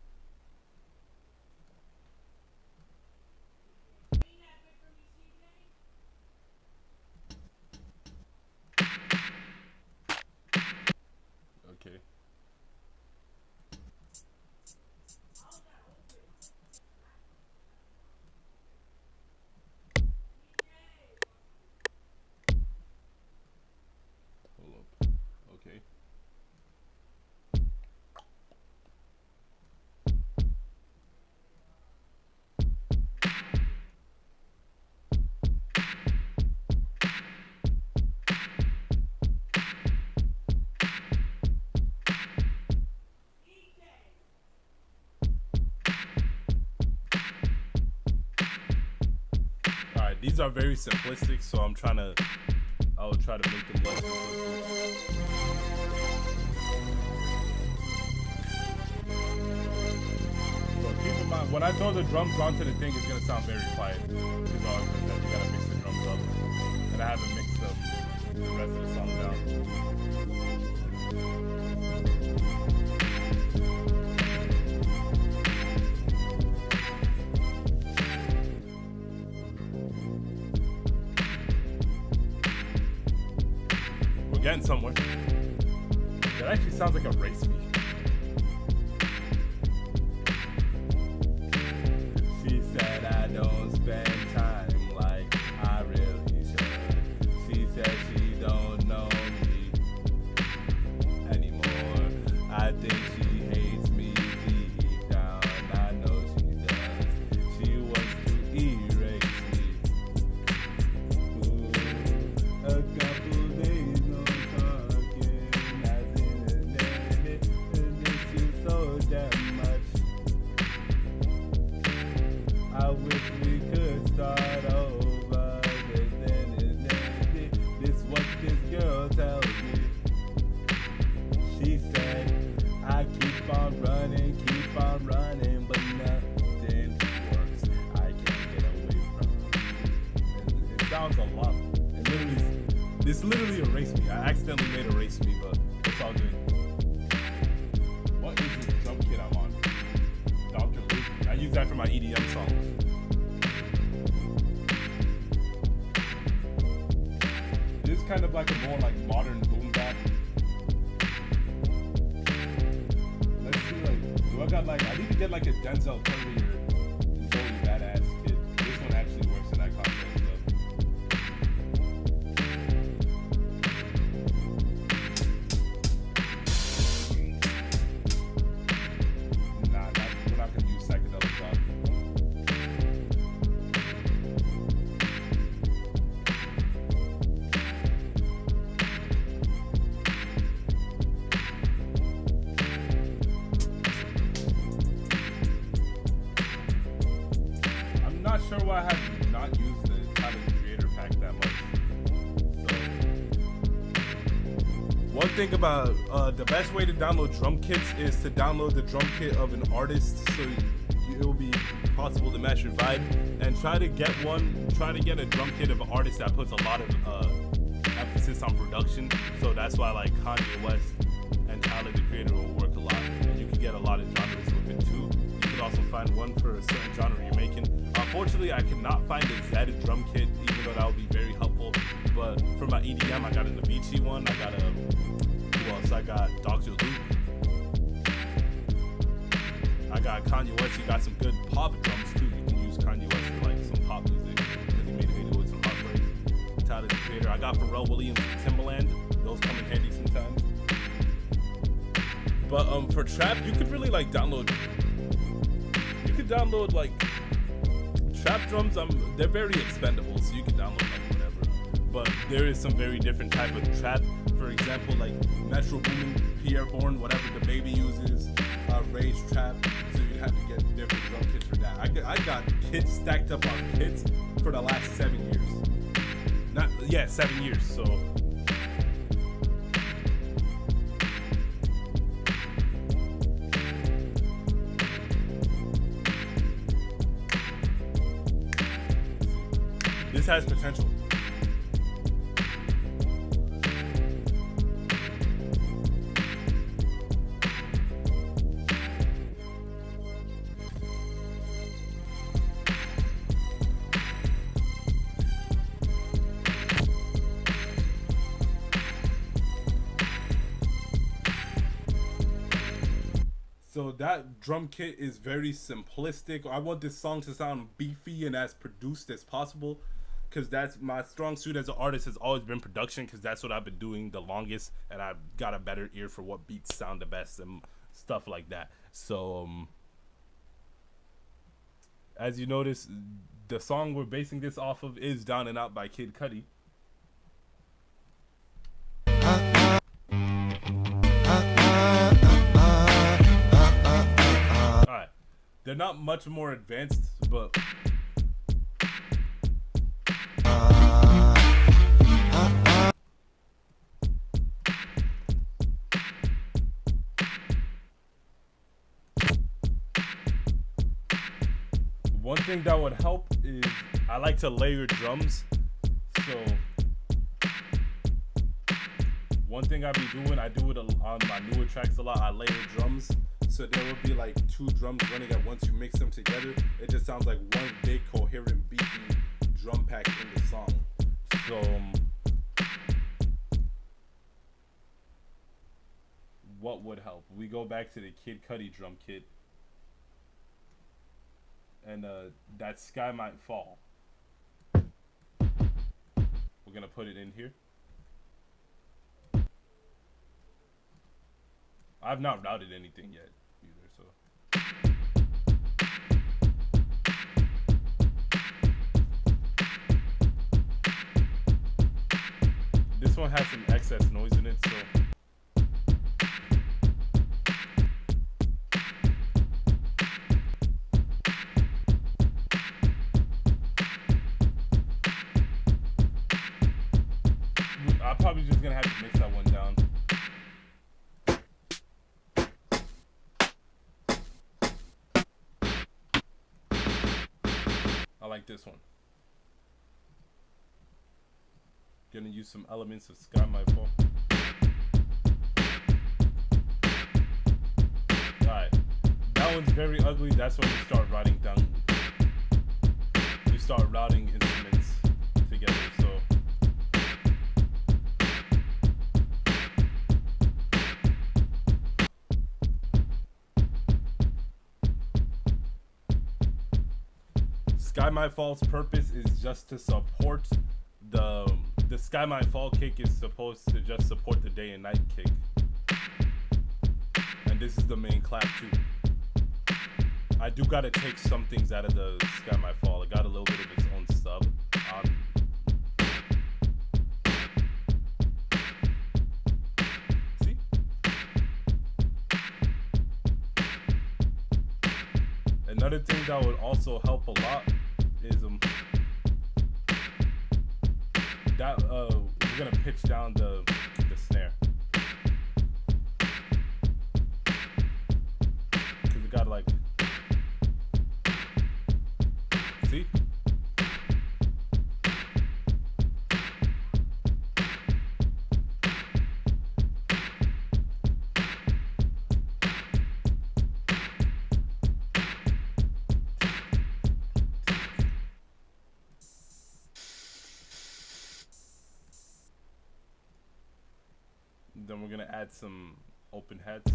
Speaker 1: Okay. Hold up. Okay. These are very simplistic, so I will try to make them less simplistic. So keep in mind, when I throw the drums onto the thing, it's gonna sound very quiet. Because you gotta mix the drums up. And I haven't mixed the rest of the song down. Getting somewhere. That actually sounds like a race beat. She said I don't spend time like I really should. She said she don't know me anymore. I think she hates me deep down. I know she does. She wants to erase me. Ooh, a couple days. sounds a lot. This literally erased me. I accidentally made erase me, but it's all good. What is this drum kit I'm on? Dr. Luke. I use that for my EDM songs. This is kind of like a more like modern boom bap. Let's see, like, do I got like, I need to get like a Denzel Curry or Zoe Badass kit. This one actually works in that context though. Nah, we're not gonna use psychedelic rock. I'm not sure why I have not used the Tyler the Creator pack that much. So, one thing about the best way to download drum kits is to download the drum kit of an artist, so it will be possible to match your vibe. And try to get a drum kit of an artist that puts a lot of emphasis on production. So that's why like Kanye West and Tyler the Creator will work a lot, and you can get a lot of genres with it too. You can also find one for a certain genre you're making. Unfortunately, I cannot find a Zed drum kit, even though that would be very helpful. But for my EDM, I got an Avicii one. I got who else? I got Dr. Luke. I got Kanye West. He got some good pop drums too. You can use Kanye West for like some pop music because he made a video with some Heartbreak. Tyler the Creator. I got Pharrell Williams and Timbaland. Those come in handy sometimes. But for trap, you could really like download. You could download like trap drums. They're very expendable, so you can download like whatever. But there is some very different type of trap. For example, like Metro Boomin, Pierre Bourne, whatever the baby uses, Rage Trap. So you'd have to get different drum kits for that. I got kits stacked up on kits for the last 7 years. 7 years. So. This has potential. So that drum kit is very simplistic. I want this song to sound beefy and as produced as possible, because that's my strong suit as an artist, has always been production, because that's what I've been doing the longest, and I've got a better ear for what beats sound the best and stuff like that. So as you notice, the song we're basing this off of is Down and Out by Kid Cudi. Alright, they're not much more advanced, but one thing that would help is I like to layer drums. So one thing I be doing, I do it on my newer tracks a lot. I layer drums, so there will be like two drums running at once. You mix them together, it just sounds like one big coherent beefy drum pack in the song. So what would help? We go back to the Kid Cudi drum kit, and that Sky Might Fall. We're gonna put it in here. I've not routed anything yet either, so. This one has some excess noise in it, so. I'm probably just gonna have to mix that one down. I like this one. Gonna use some elements of Sky My Fall. Alright. That one's very ugly. That's when you start writing down. You start routing instruments together. So Sky My Fall's purpose is just to support the Sky My Fall kick is supposed to just support the day and night kick. And this is the main clap too. I do gotta take some things out of the Sky My Fall. It got a little bit of its own sub. See? Another thing that would also help a lot is we're gonna pitch down the snare. Cause it got like, see? Then we're gonna add some open heads.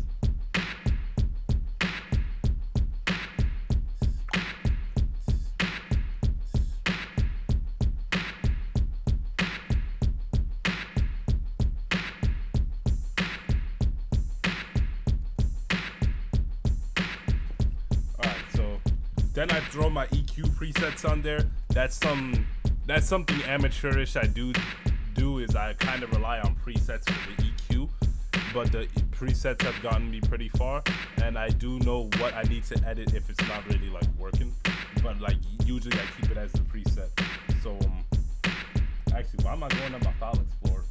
Speaker 1: Alright, so then I throw my EQ presets on there. That's something amateurish I do is I kind of rely on presets for the EQ, but the presets have gotten me pretty far, and I do know what I need to edit if it's not really like working, but like usually I keep it as the preset. So actually, why am I going on my file explorer?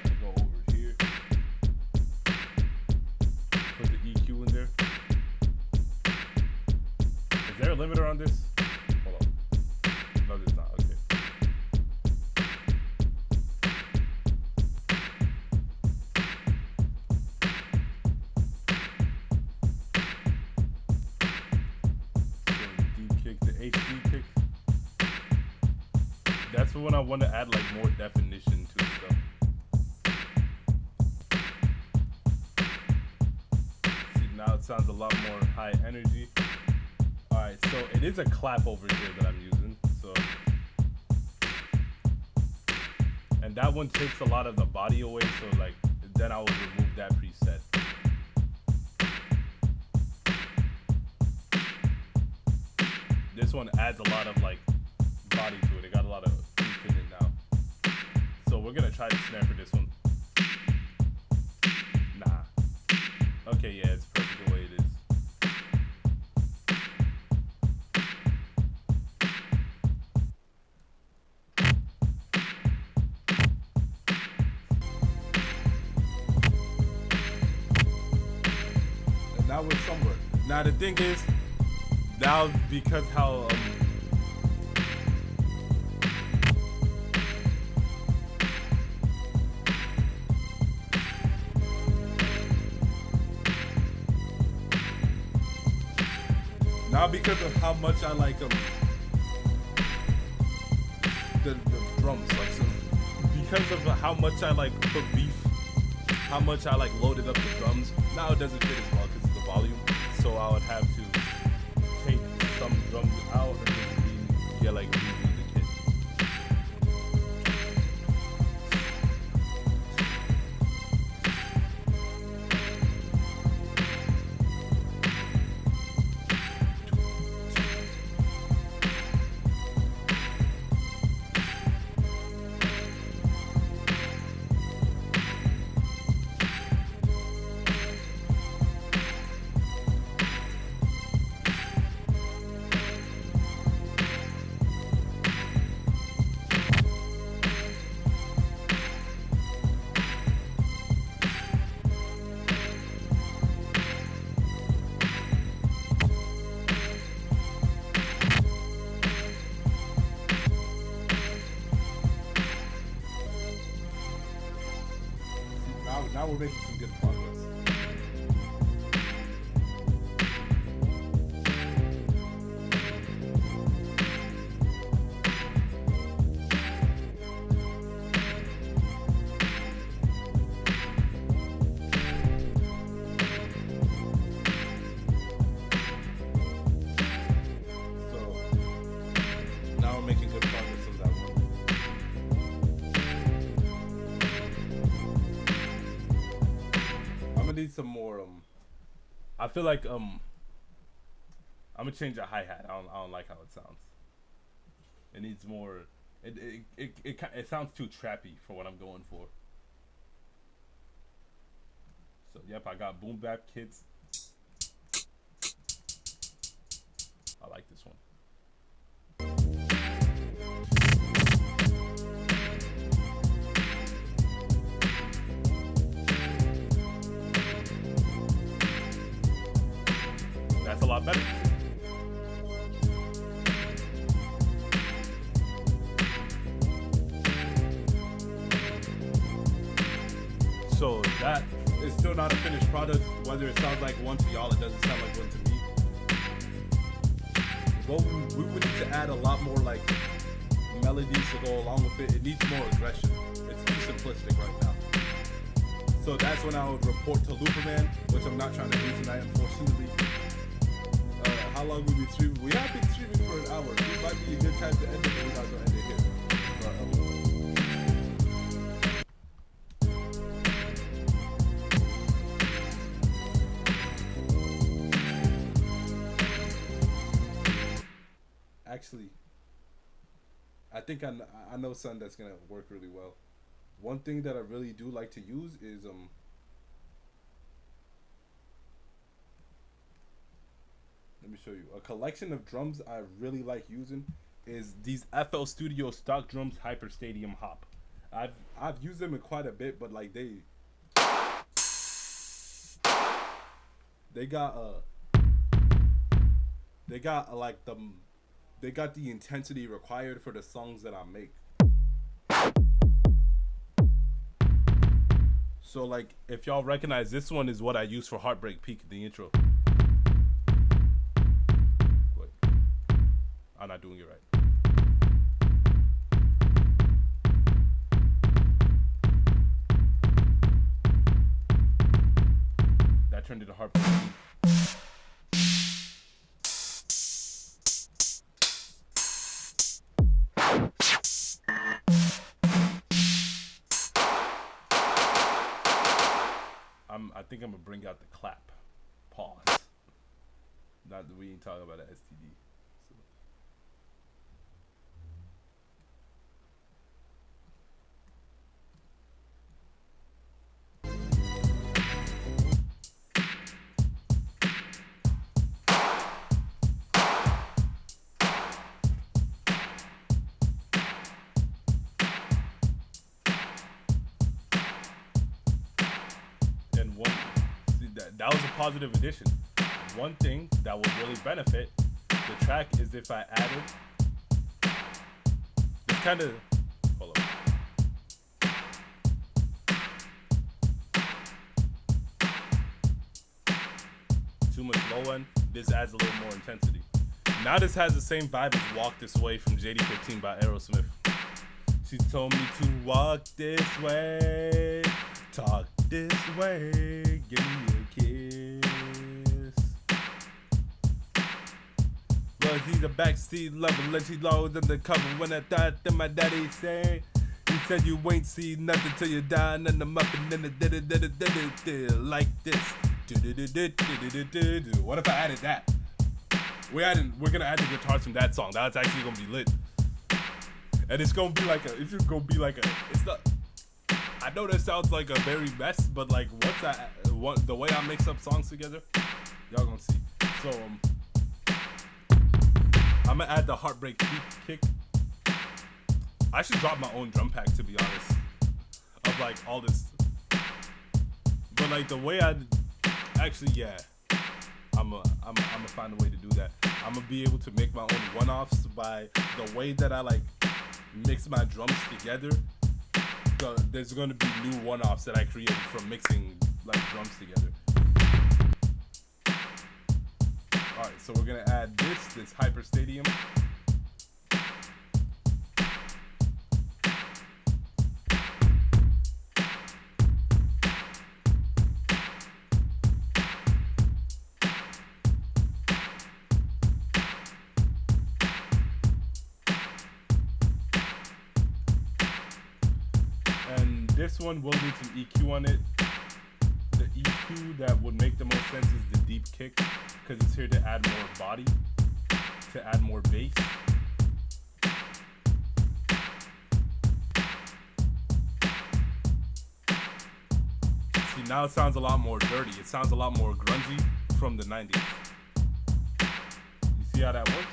Speaker 1: I go over here, put the EQ in there. Is there a limiter on this? Hold on. No, there's not. Okay. So D kick, the HD kick. That's when I want to add like more definition to stuff. See, now it sounds a lot more high energy. Alright, so it is a clap over here that I'm using, so. And that one takes a lot of the body away, so like, then I will remove that preset. This one adds a lot of like, body to it. It got a lot of beat in it now. So we're gonna try the snare for this one. Nah. Okay, yeah, it's perfect the way it is. That was somewhere. Now the thing is, now because how now because of how much I like the drums, like so because of how much I like put beef, how much I like loaded up the drums. Now it doesn't fit as well because of the volume. So I would have to take some drums out and just get like redo the kit.
Speaker 2: need some more.
Speaker 1: I feel like I'm gonna change the hi hat. I don't like how it sounds. It needs more. It sounds too trappy for what I'm going for. So yep, I got boom bap kits. I like this one. That's a lot better. So that
Speaker 2: It's still not a finished product. Whether it sounds like one to y'all, it doesn't sound like one to me. Well, we would need to add a lot more like melodies to go along with it. It needs more aggression. It's too simplistic right now. So that's when I would report to Looperman, which I'm not trying to do tonight, unfortunately. How long we been streaming? We have been streaming for an hour. It might be a good time to end it, but we're not gonna end it here. Actually, I think I know something that's gonna work really well. One thing that I really do like to use is let me show you a collection of drums I really like using is these FL Studio stock drums Hyper Stadium Hop. I've used them in quite a bit, but like they got the intensity required for the songs that I make.
Speaker 1: So like, if y'all recognize, this one is what I use for Heartbreak Peak, the intro. Wait, I'm not doing it right. That turned into Heartbreak Peak. I think I'm gonna bring out the clap. Pause. Not that we ain't talking about an STD. So. That was a positive addition. One thing that would really benefit the track is if I added this kind of, hold up. Too much low end. This adds a little more intensity. Now this has the same vibe as Walk This Way from JD15 by Aerosmith. She told me to walk this way, talk this way, give me a kiss. Well, he's a backseat lover, and she lows in the cover. When I thought that my daddy say, he said you ain't see nothing till you die, and then I'm up and then it like this. What if I added that? We're gonna add the guitars from that song. That's actually gonna be lit. And it's not, I know that sounds like a very mess, but like the way I mix up songs together, y'all gonna see. So I'm gonna add the Heartbreak kick. I should drop my own drum pack, to be honest, of like all this. But like the way I'm gonna find a way to do that. I'm gonna be able to make my own one-offs by the way that I like mix my drums together. There's gonna be new one-offs that I created from mixing like drums together. Alright, so we're gonna add this Hyper Stadium. This one will need some EQ on it. The EQ EQ that would make the most sense is the deep kick, because it's here to add more body, to add more bass. See, now it sounds a lot more dirty. It sounds a lot more grungy from the 90s. You see how that works?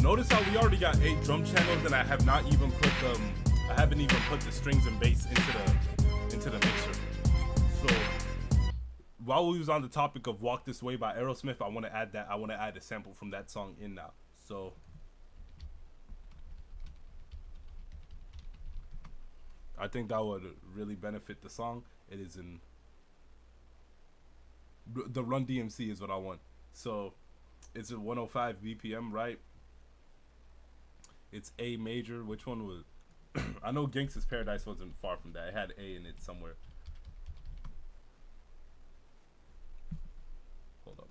Speaker 1: Notice how we already got 8 drum channels, and I have not even put them. I haven't even put the strings and bass into the mixer. So while we was on the topic of "Walk This Way" by Aerosmith, I want to add that. I want to add a sample from that song in now. So I think that would really benefit the song. It is in the Run DMC is what I want. So it's at 105 BPM, right? It's A major. Which one was? I know Gangsta's Paradise wasn't far from that. It had A in it somewhere. Hold up.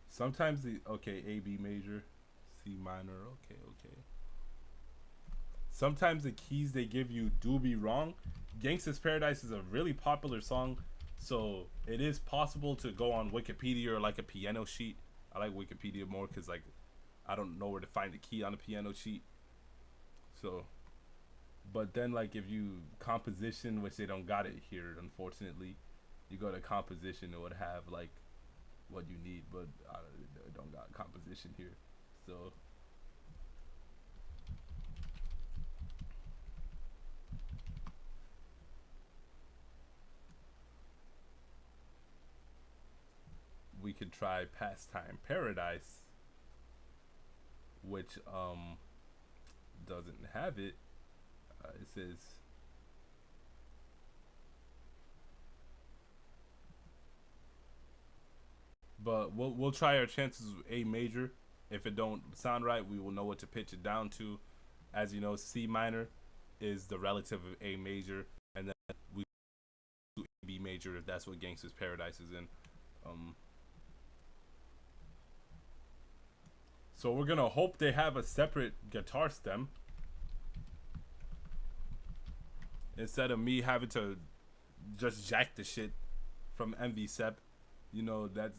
Speaker 1: Sometimes the A B major, C minor. Okay. Sometimes the keys they give you do be wrong. Gangsta's Paradise is a really popular song. So it is possible to go on Wikipedia or like a piano sheet. I like Wikipedia more because like I don't know where to find the key on a piano sheet. So, but then like if you composition, which they don't got it here, unfortunately, you go to composition, it would have like what you need, but I don't got composition here. So we could try Pastime Paradise, which doesn't have it. It says but we'll try our chances with A major. If it don't sound right, we will know what to pitch it down to. As you know, C minor is the relative of A major, and then we do B major if that's what Gangsta's Paradise is in. So we're gonna hope they have a separate guitar stem instead of me having to just jack the shit from MV-Sep. You know, that's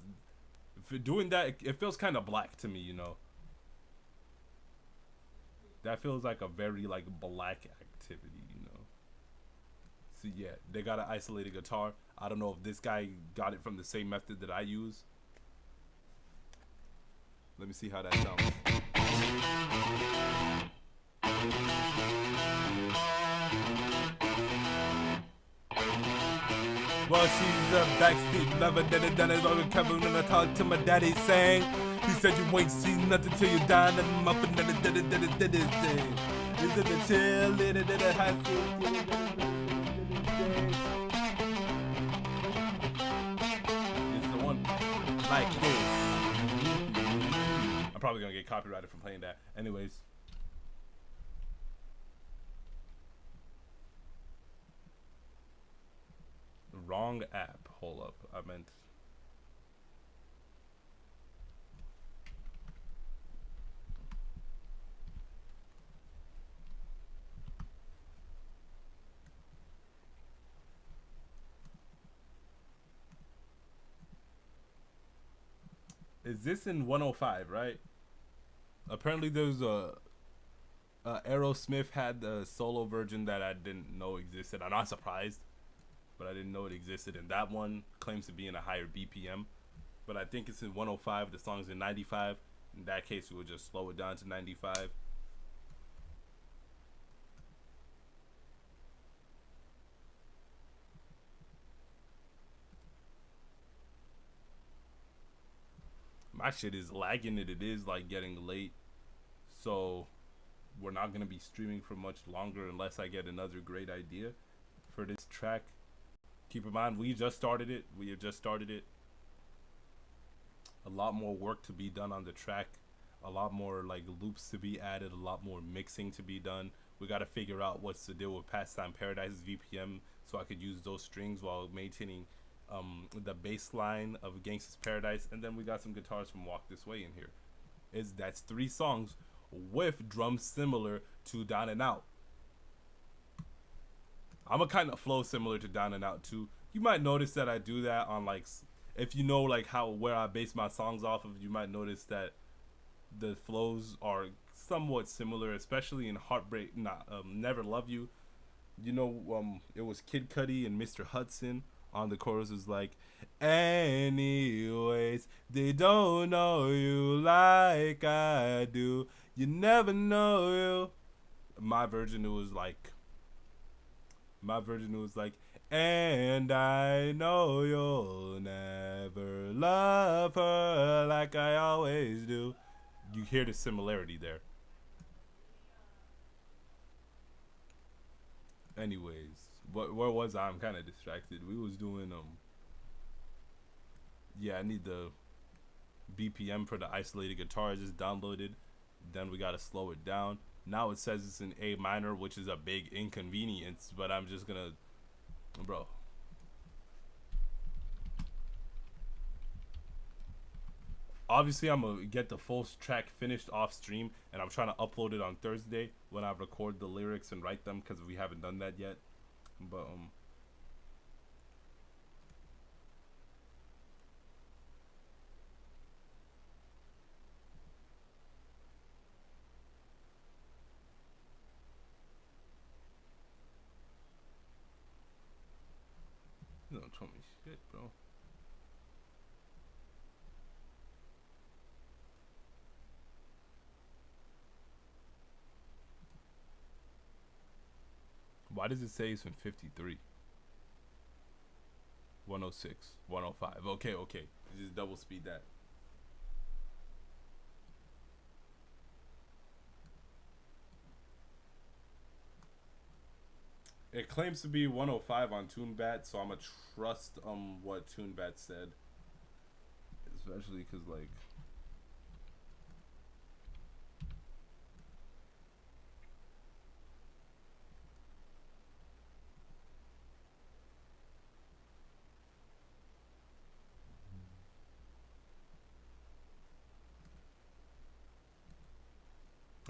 Speaker 1: if you're doing that, it feels kind of black to me. You know, that feels like a very like black activity. You know. So yeah, they got an isolated guitar. I don't know if this guy got it from the same method that I use. Let me see how that sounds. Well, she's a backseat lover, done it over Kevin when I talked to my daddy saying, he said you ain't seen nothing till you die, and I'm up and did it. Is it the chill, did it high school, it's the one like this. I'm probably gonna get copyrighted from playing that. Anyways. Wrong app. Hold up. I meant. Is this in 105, right? Apparently there's Aerosmith had the solo version that I didn't know existed. I'm not surprised, but I didn't know it existed. And that one claims to be in a higher BPM, but I think it's in 105. The song's in 95. In that case, we would just slow it down to 95. My shit is lagging and it is like getting late, so we're not gonna be streaming for much longer unless I get another great idea for this track. Keep in mind, we just started it. We have just started it. A lot more work to be done on the track, a lot more like loops to be added, a lot more mixing to be done. We got to figure out what's the deal with Pastime Paradise's VPM so I could use those strings while maintaining the bass line of Gangsta's Paradise. And then we got some guitars from Walk This Way in here. That's 3 songs with drums similar to Down and Out. I'm a kind of flow similar to Down and Out too. You might notice that I do that on like, if you know like how where I base my songs off of, you might notice that the flows are somewhat similar, especially in Heartbreak, Never Love You. You know, it was Kid Cudi and Mr. Hudson on the chorus was like, anyways, they don't know you like I do. You never know you. My version, it was like, and I know you'll never love her like I always do. You hear the similarity there. Anyways, where was I? I'm kind of distracted. We was doing yeah, I need the BPM for the isolated guitar. I just downloaded. Then we gotta slow it down. Now it says it's in A minor, which is a big inconvenience, but I'm just gonna, bro. Obviously, I'm gonna get the full track finished off stream, and I'm trying to upload it on Thursday when I record the lyrics and write them, because we haven't done that yet. But you don't tell me shit, bro. Why does it say it's in 53? 106, 105. Okay. Just double speed that. It claims to be 105 on TuneBat, so I'm gonna trust what TuneBat said. Especially because like,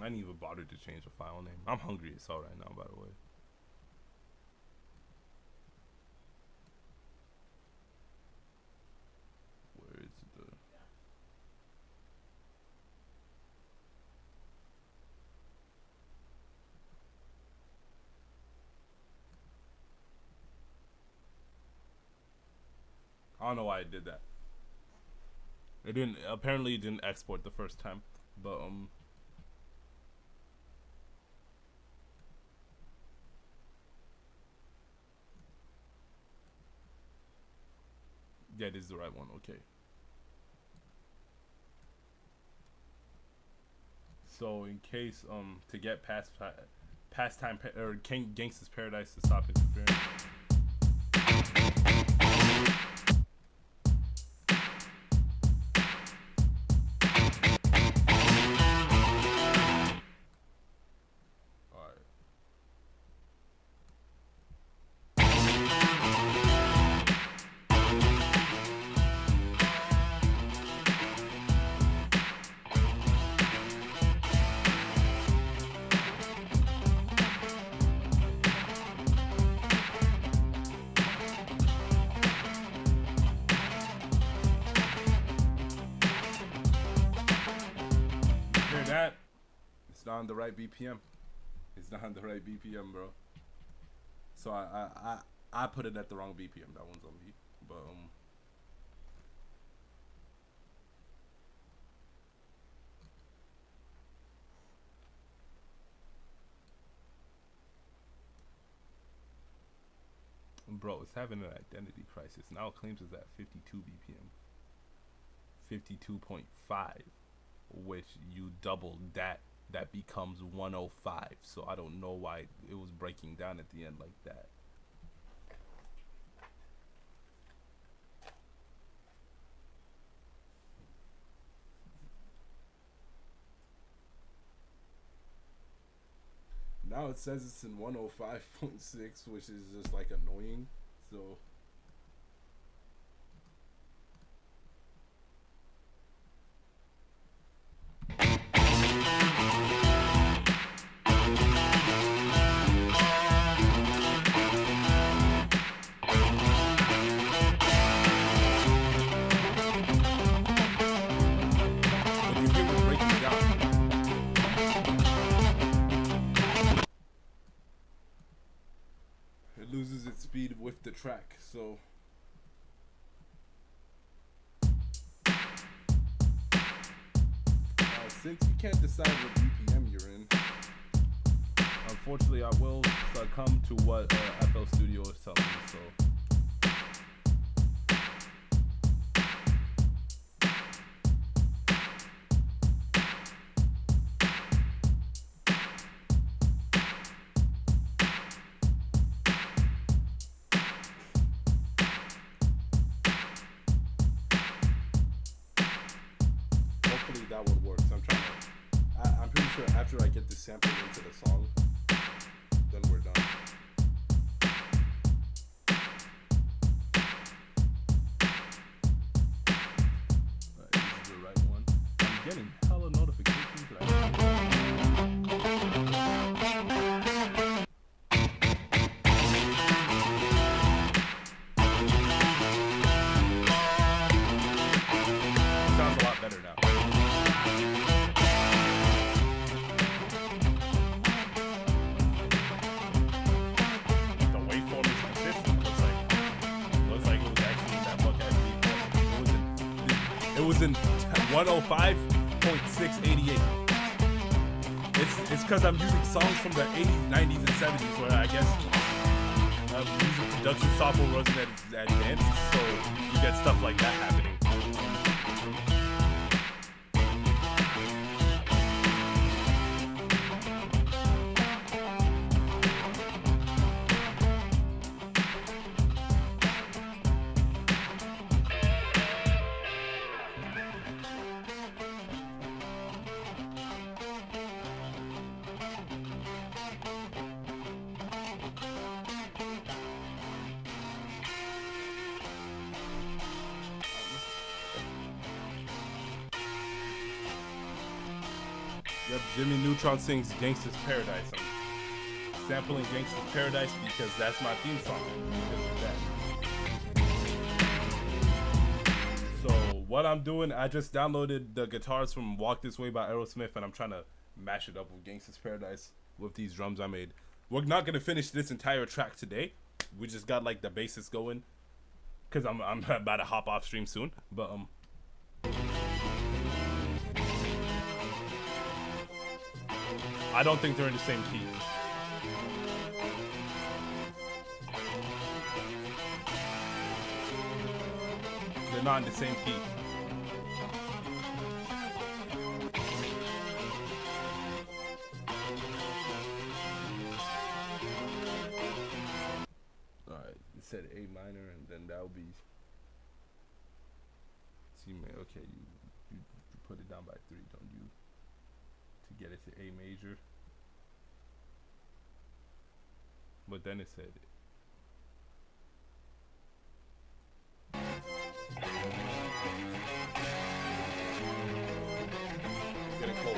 Speaker 1: I didn't even bother to change the file name. I'm hungry as hell right now, by the way. Where is the... I don't know why I did that. It didn't, apparently it didn't export the first time, but yeah, this is the right one. Okay. So in case to get pastime or Gangsta's Paradise to stop interfering. It's not on the right BPM. It's not on the right BPM, bro. So I put it at the wrong BPM. That one's on me. But bro, it's having an identity crisis. Now it claims it's at 52 BPM. 52.5, which you double that becomes 105. So I don't know why it was breaking down at the end like that.
Speaker 2: now it says it's in 105.6, which is just like annoying. So loses its speed with the track. So since you can't decide what BPM you're in,
Speaker 1: unfortunately, I will succumb to what FL Studio is telling me. So.
Speaker 2: that one works. I'm pretty sure after I get the sample into the song, then we're done.
Speaker 1: Alright, this is the right one. I'm getting hella notifications right now. Sounds a lot better now. It was in 105.688. It's because I'm using songs from the 80s, 90s, and 70s where I guess music production software wasn't as advanced, so you get stuff like that happening. Yep, Jimmy Neutron sings Gangsta's Paradise. I'm sampling Gangsta's Paradise because that's my theme song. Because of that. So what I'm doing, I just downloaded the guitars from Walk This Way by Aerosmith, and I'm trying to mash it up with Gangsta's Paradise with these drums I made. We're not gonna finish this entire track today. We just got like the basis going, cause I'm about to hop off stream soon. But I don't think they're in the same key. They're not in the same key. Alright, it said A minor, and then that would be C major. Okay, you put it down by 3, don't you? To get it to A major. But then it said getting close.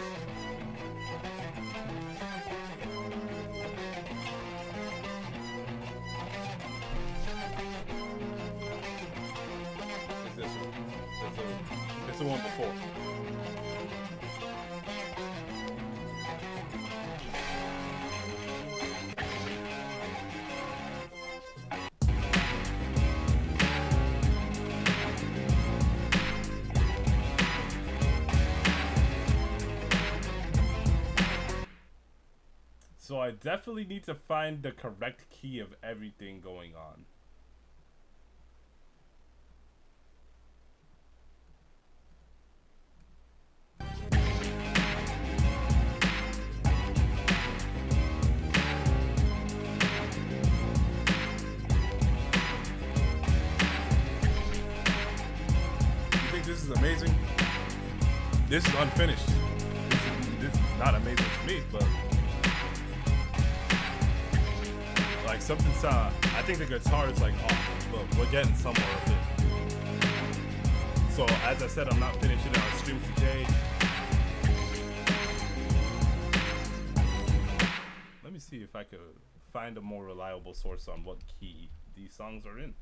Speaker 1: It's this one. It's the one before. So I definitely need to find the correct key of everything going on. You think this is amazing? This is unfinished. This is not amazing to me, but Like something sound. I think the guitar is like off, but we're getting somewhere with it. So as I said, I'm not finishing it on stream today. Let me see if I could find a more reliable source on what key these songs are in.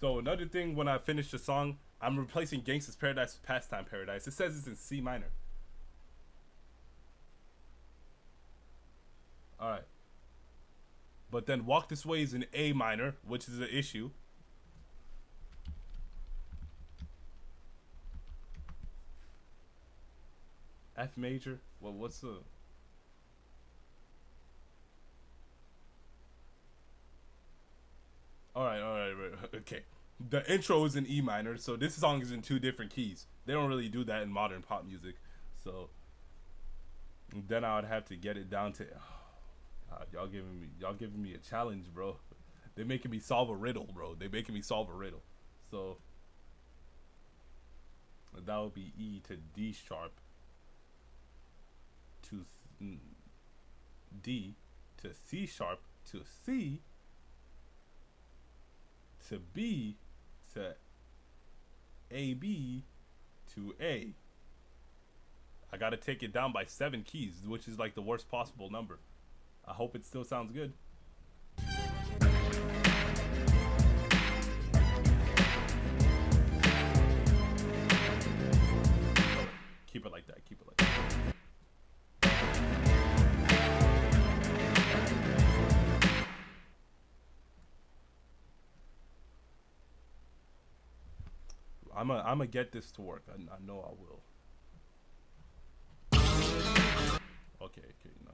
Speaker 1: So another thing, when I finish the song, I'm replacing Gangsta's Paradise with Pastime Paradise. It says it's in C minor. Alright. But then Walk This Way is in A minor, which is an issue. F major? Well, what's the... Alright, okay. The intro is in E minor, so this song is in 2 different keys. They don't really do that in modern pop music. So then I would have to get it down to... God, y'all giving me a challenge, bro. They're making me solve a riddle, bro. They're making me solve a riddle. So that would be E to D sharp to D to C sharp to C to B to AB to A. I gotta take it down by 7 keys, which is like the worst possible number. I hope it still sounds good. Keep it like that, keep it like that. I'ma get this to work. I know I will. Okay, no.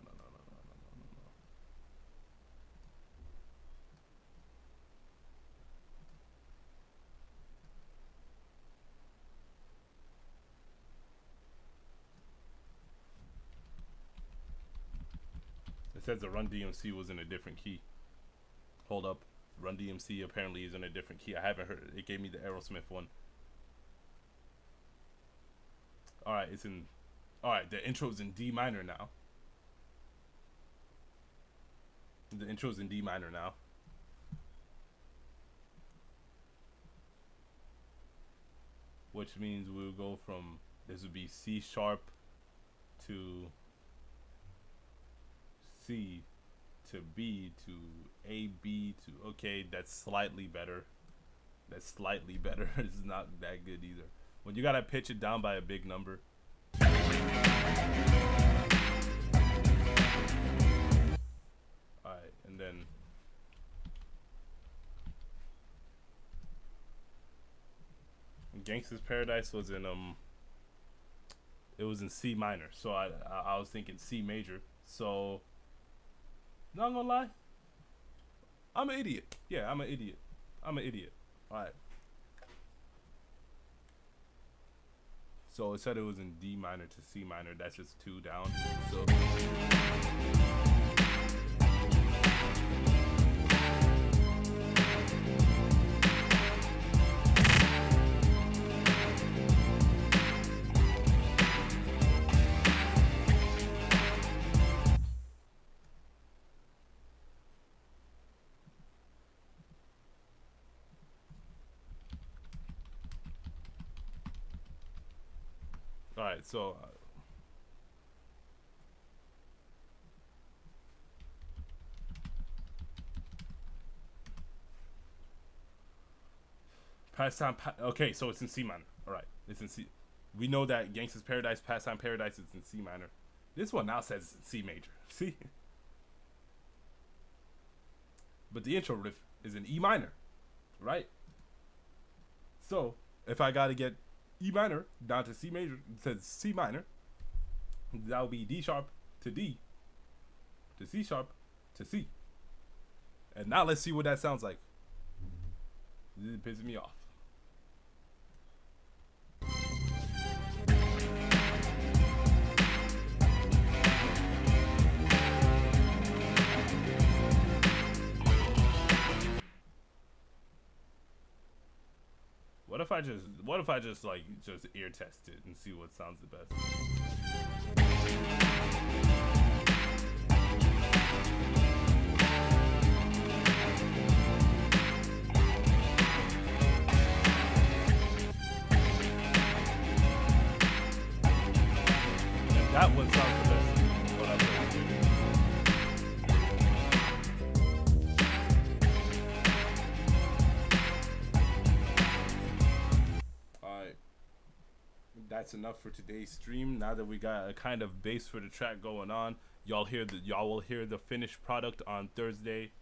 Speaker 1: It says the Run DMC was in a different key. Hold up. Run DMC apparently is in a different key. I haven't heard it. It gave me the Aerosmith one. Alright, it's in... Alright, the intro's in D minor now. The intro's in D minor now. Which means we'll go from... This would be C sharp to C to B to A, B to... Okay, that's slightly better. That's slightly better. It's not that good either. When you gotta pitch it down by a big number. Alright, and then... Gangsta's Paradise was in, it was in C minor. So I was thinking C major. So... Not gonna lie, I'm an idiot. Yeah, I'm an idiot. Alright. So it said it was in D minor to C minor. That's just 2 down. So alright, so okay, so it's in C minor. Alright, it's in C. We know that Gangsta's Paradise, Pastime Paradise is in C minor. This one now says it's in C major. See? But the intro riff is in E minor. Right? So, if I gotta get E minor down to C major, it says C minor. That would be D sharp to D to C sharp to C. And now let's see what that sounds like. This pisses me off. What if I just like ear test it and see what sounds the best? That one sounds the best. What I've heard. Alright. That's enough for today's stream. Now that we got a kind of base for the track going on, y'all will hear the finished product on Thursday.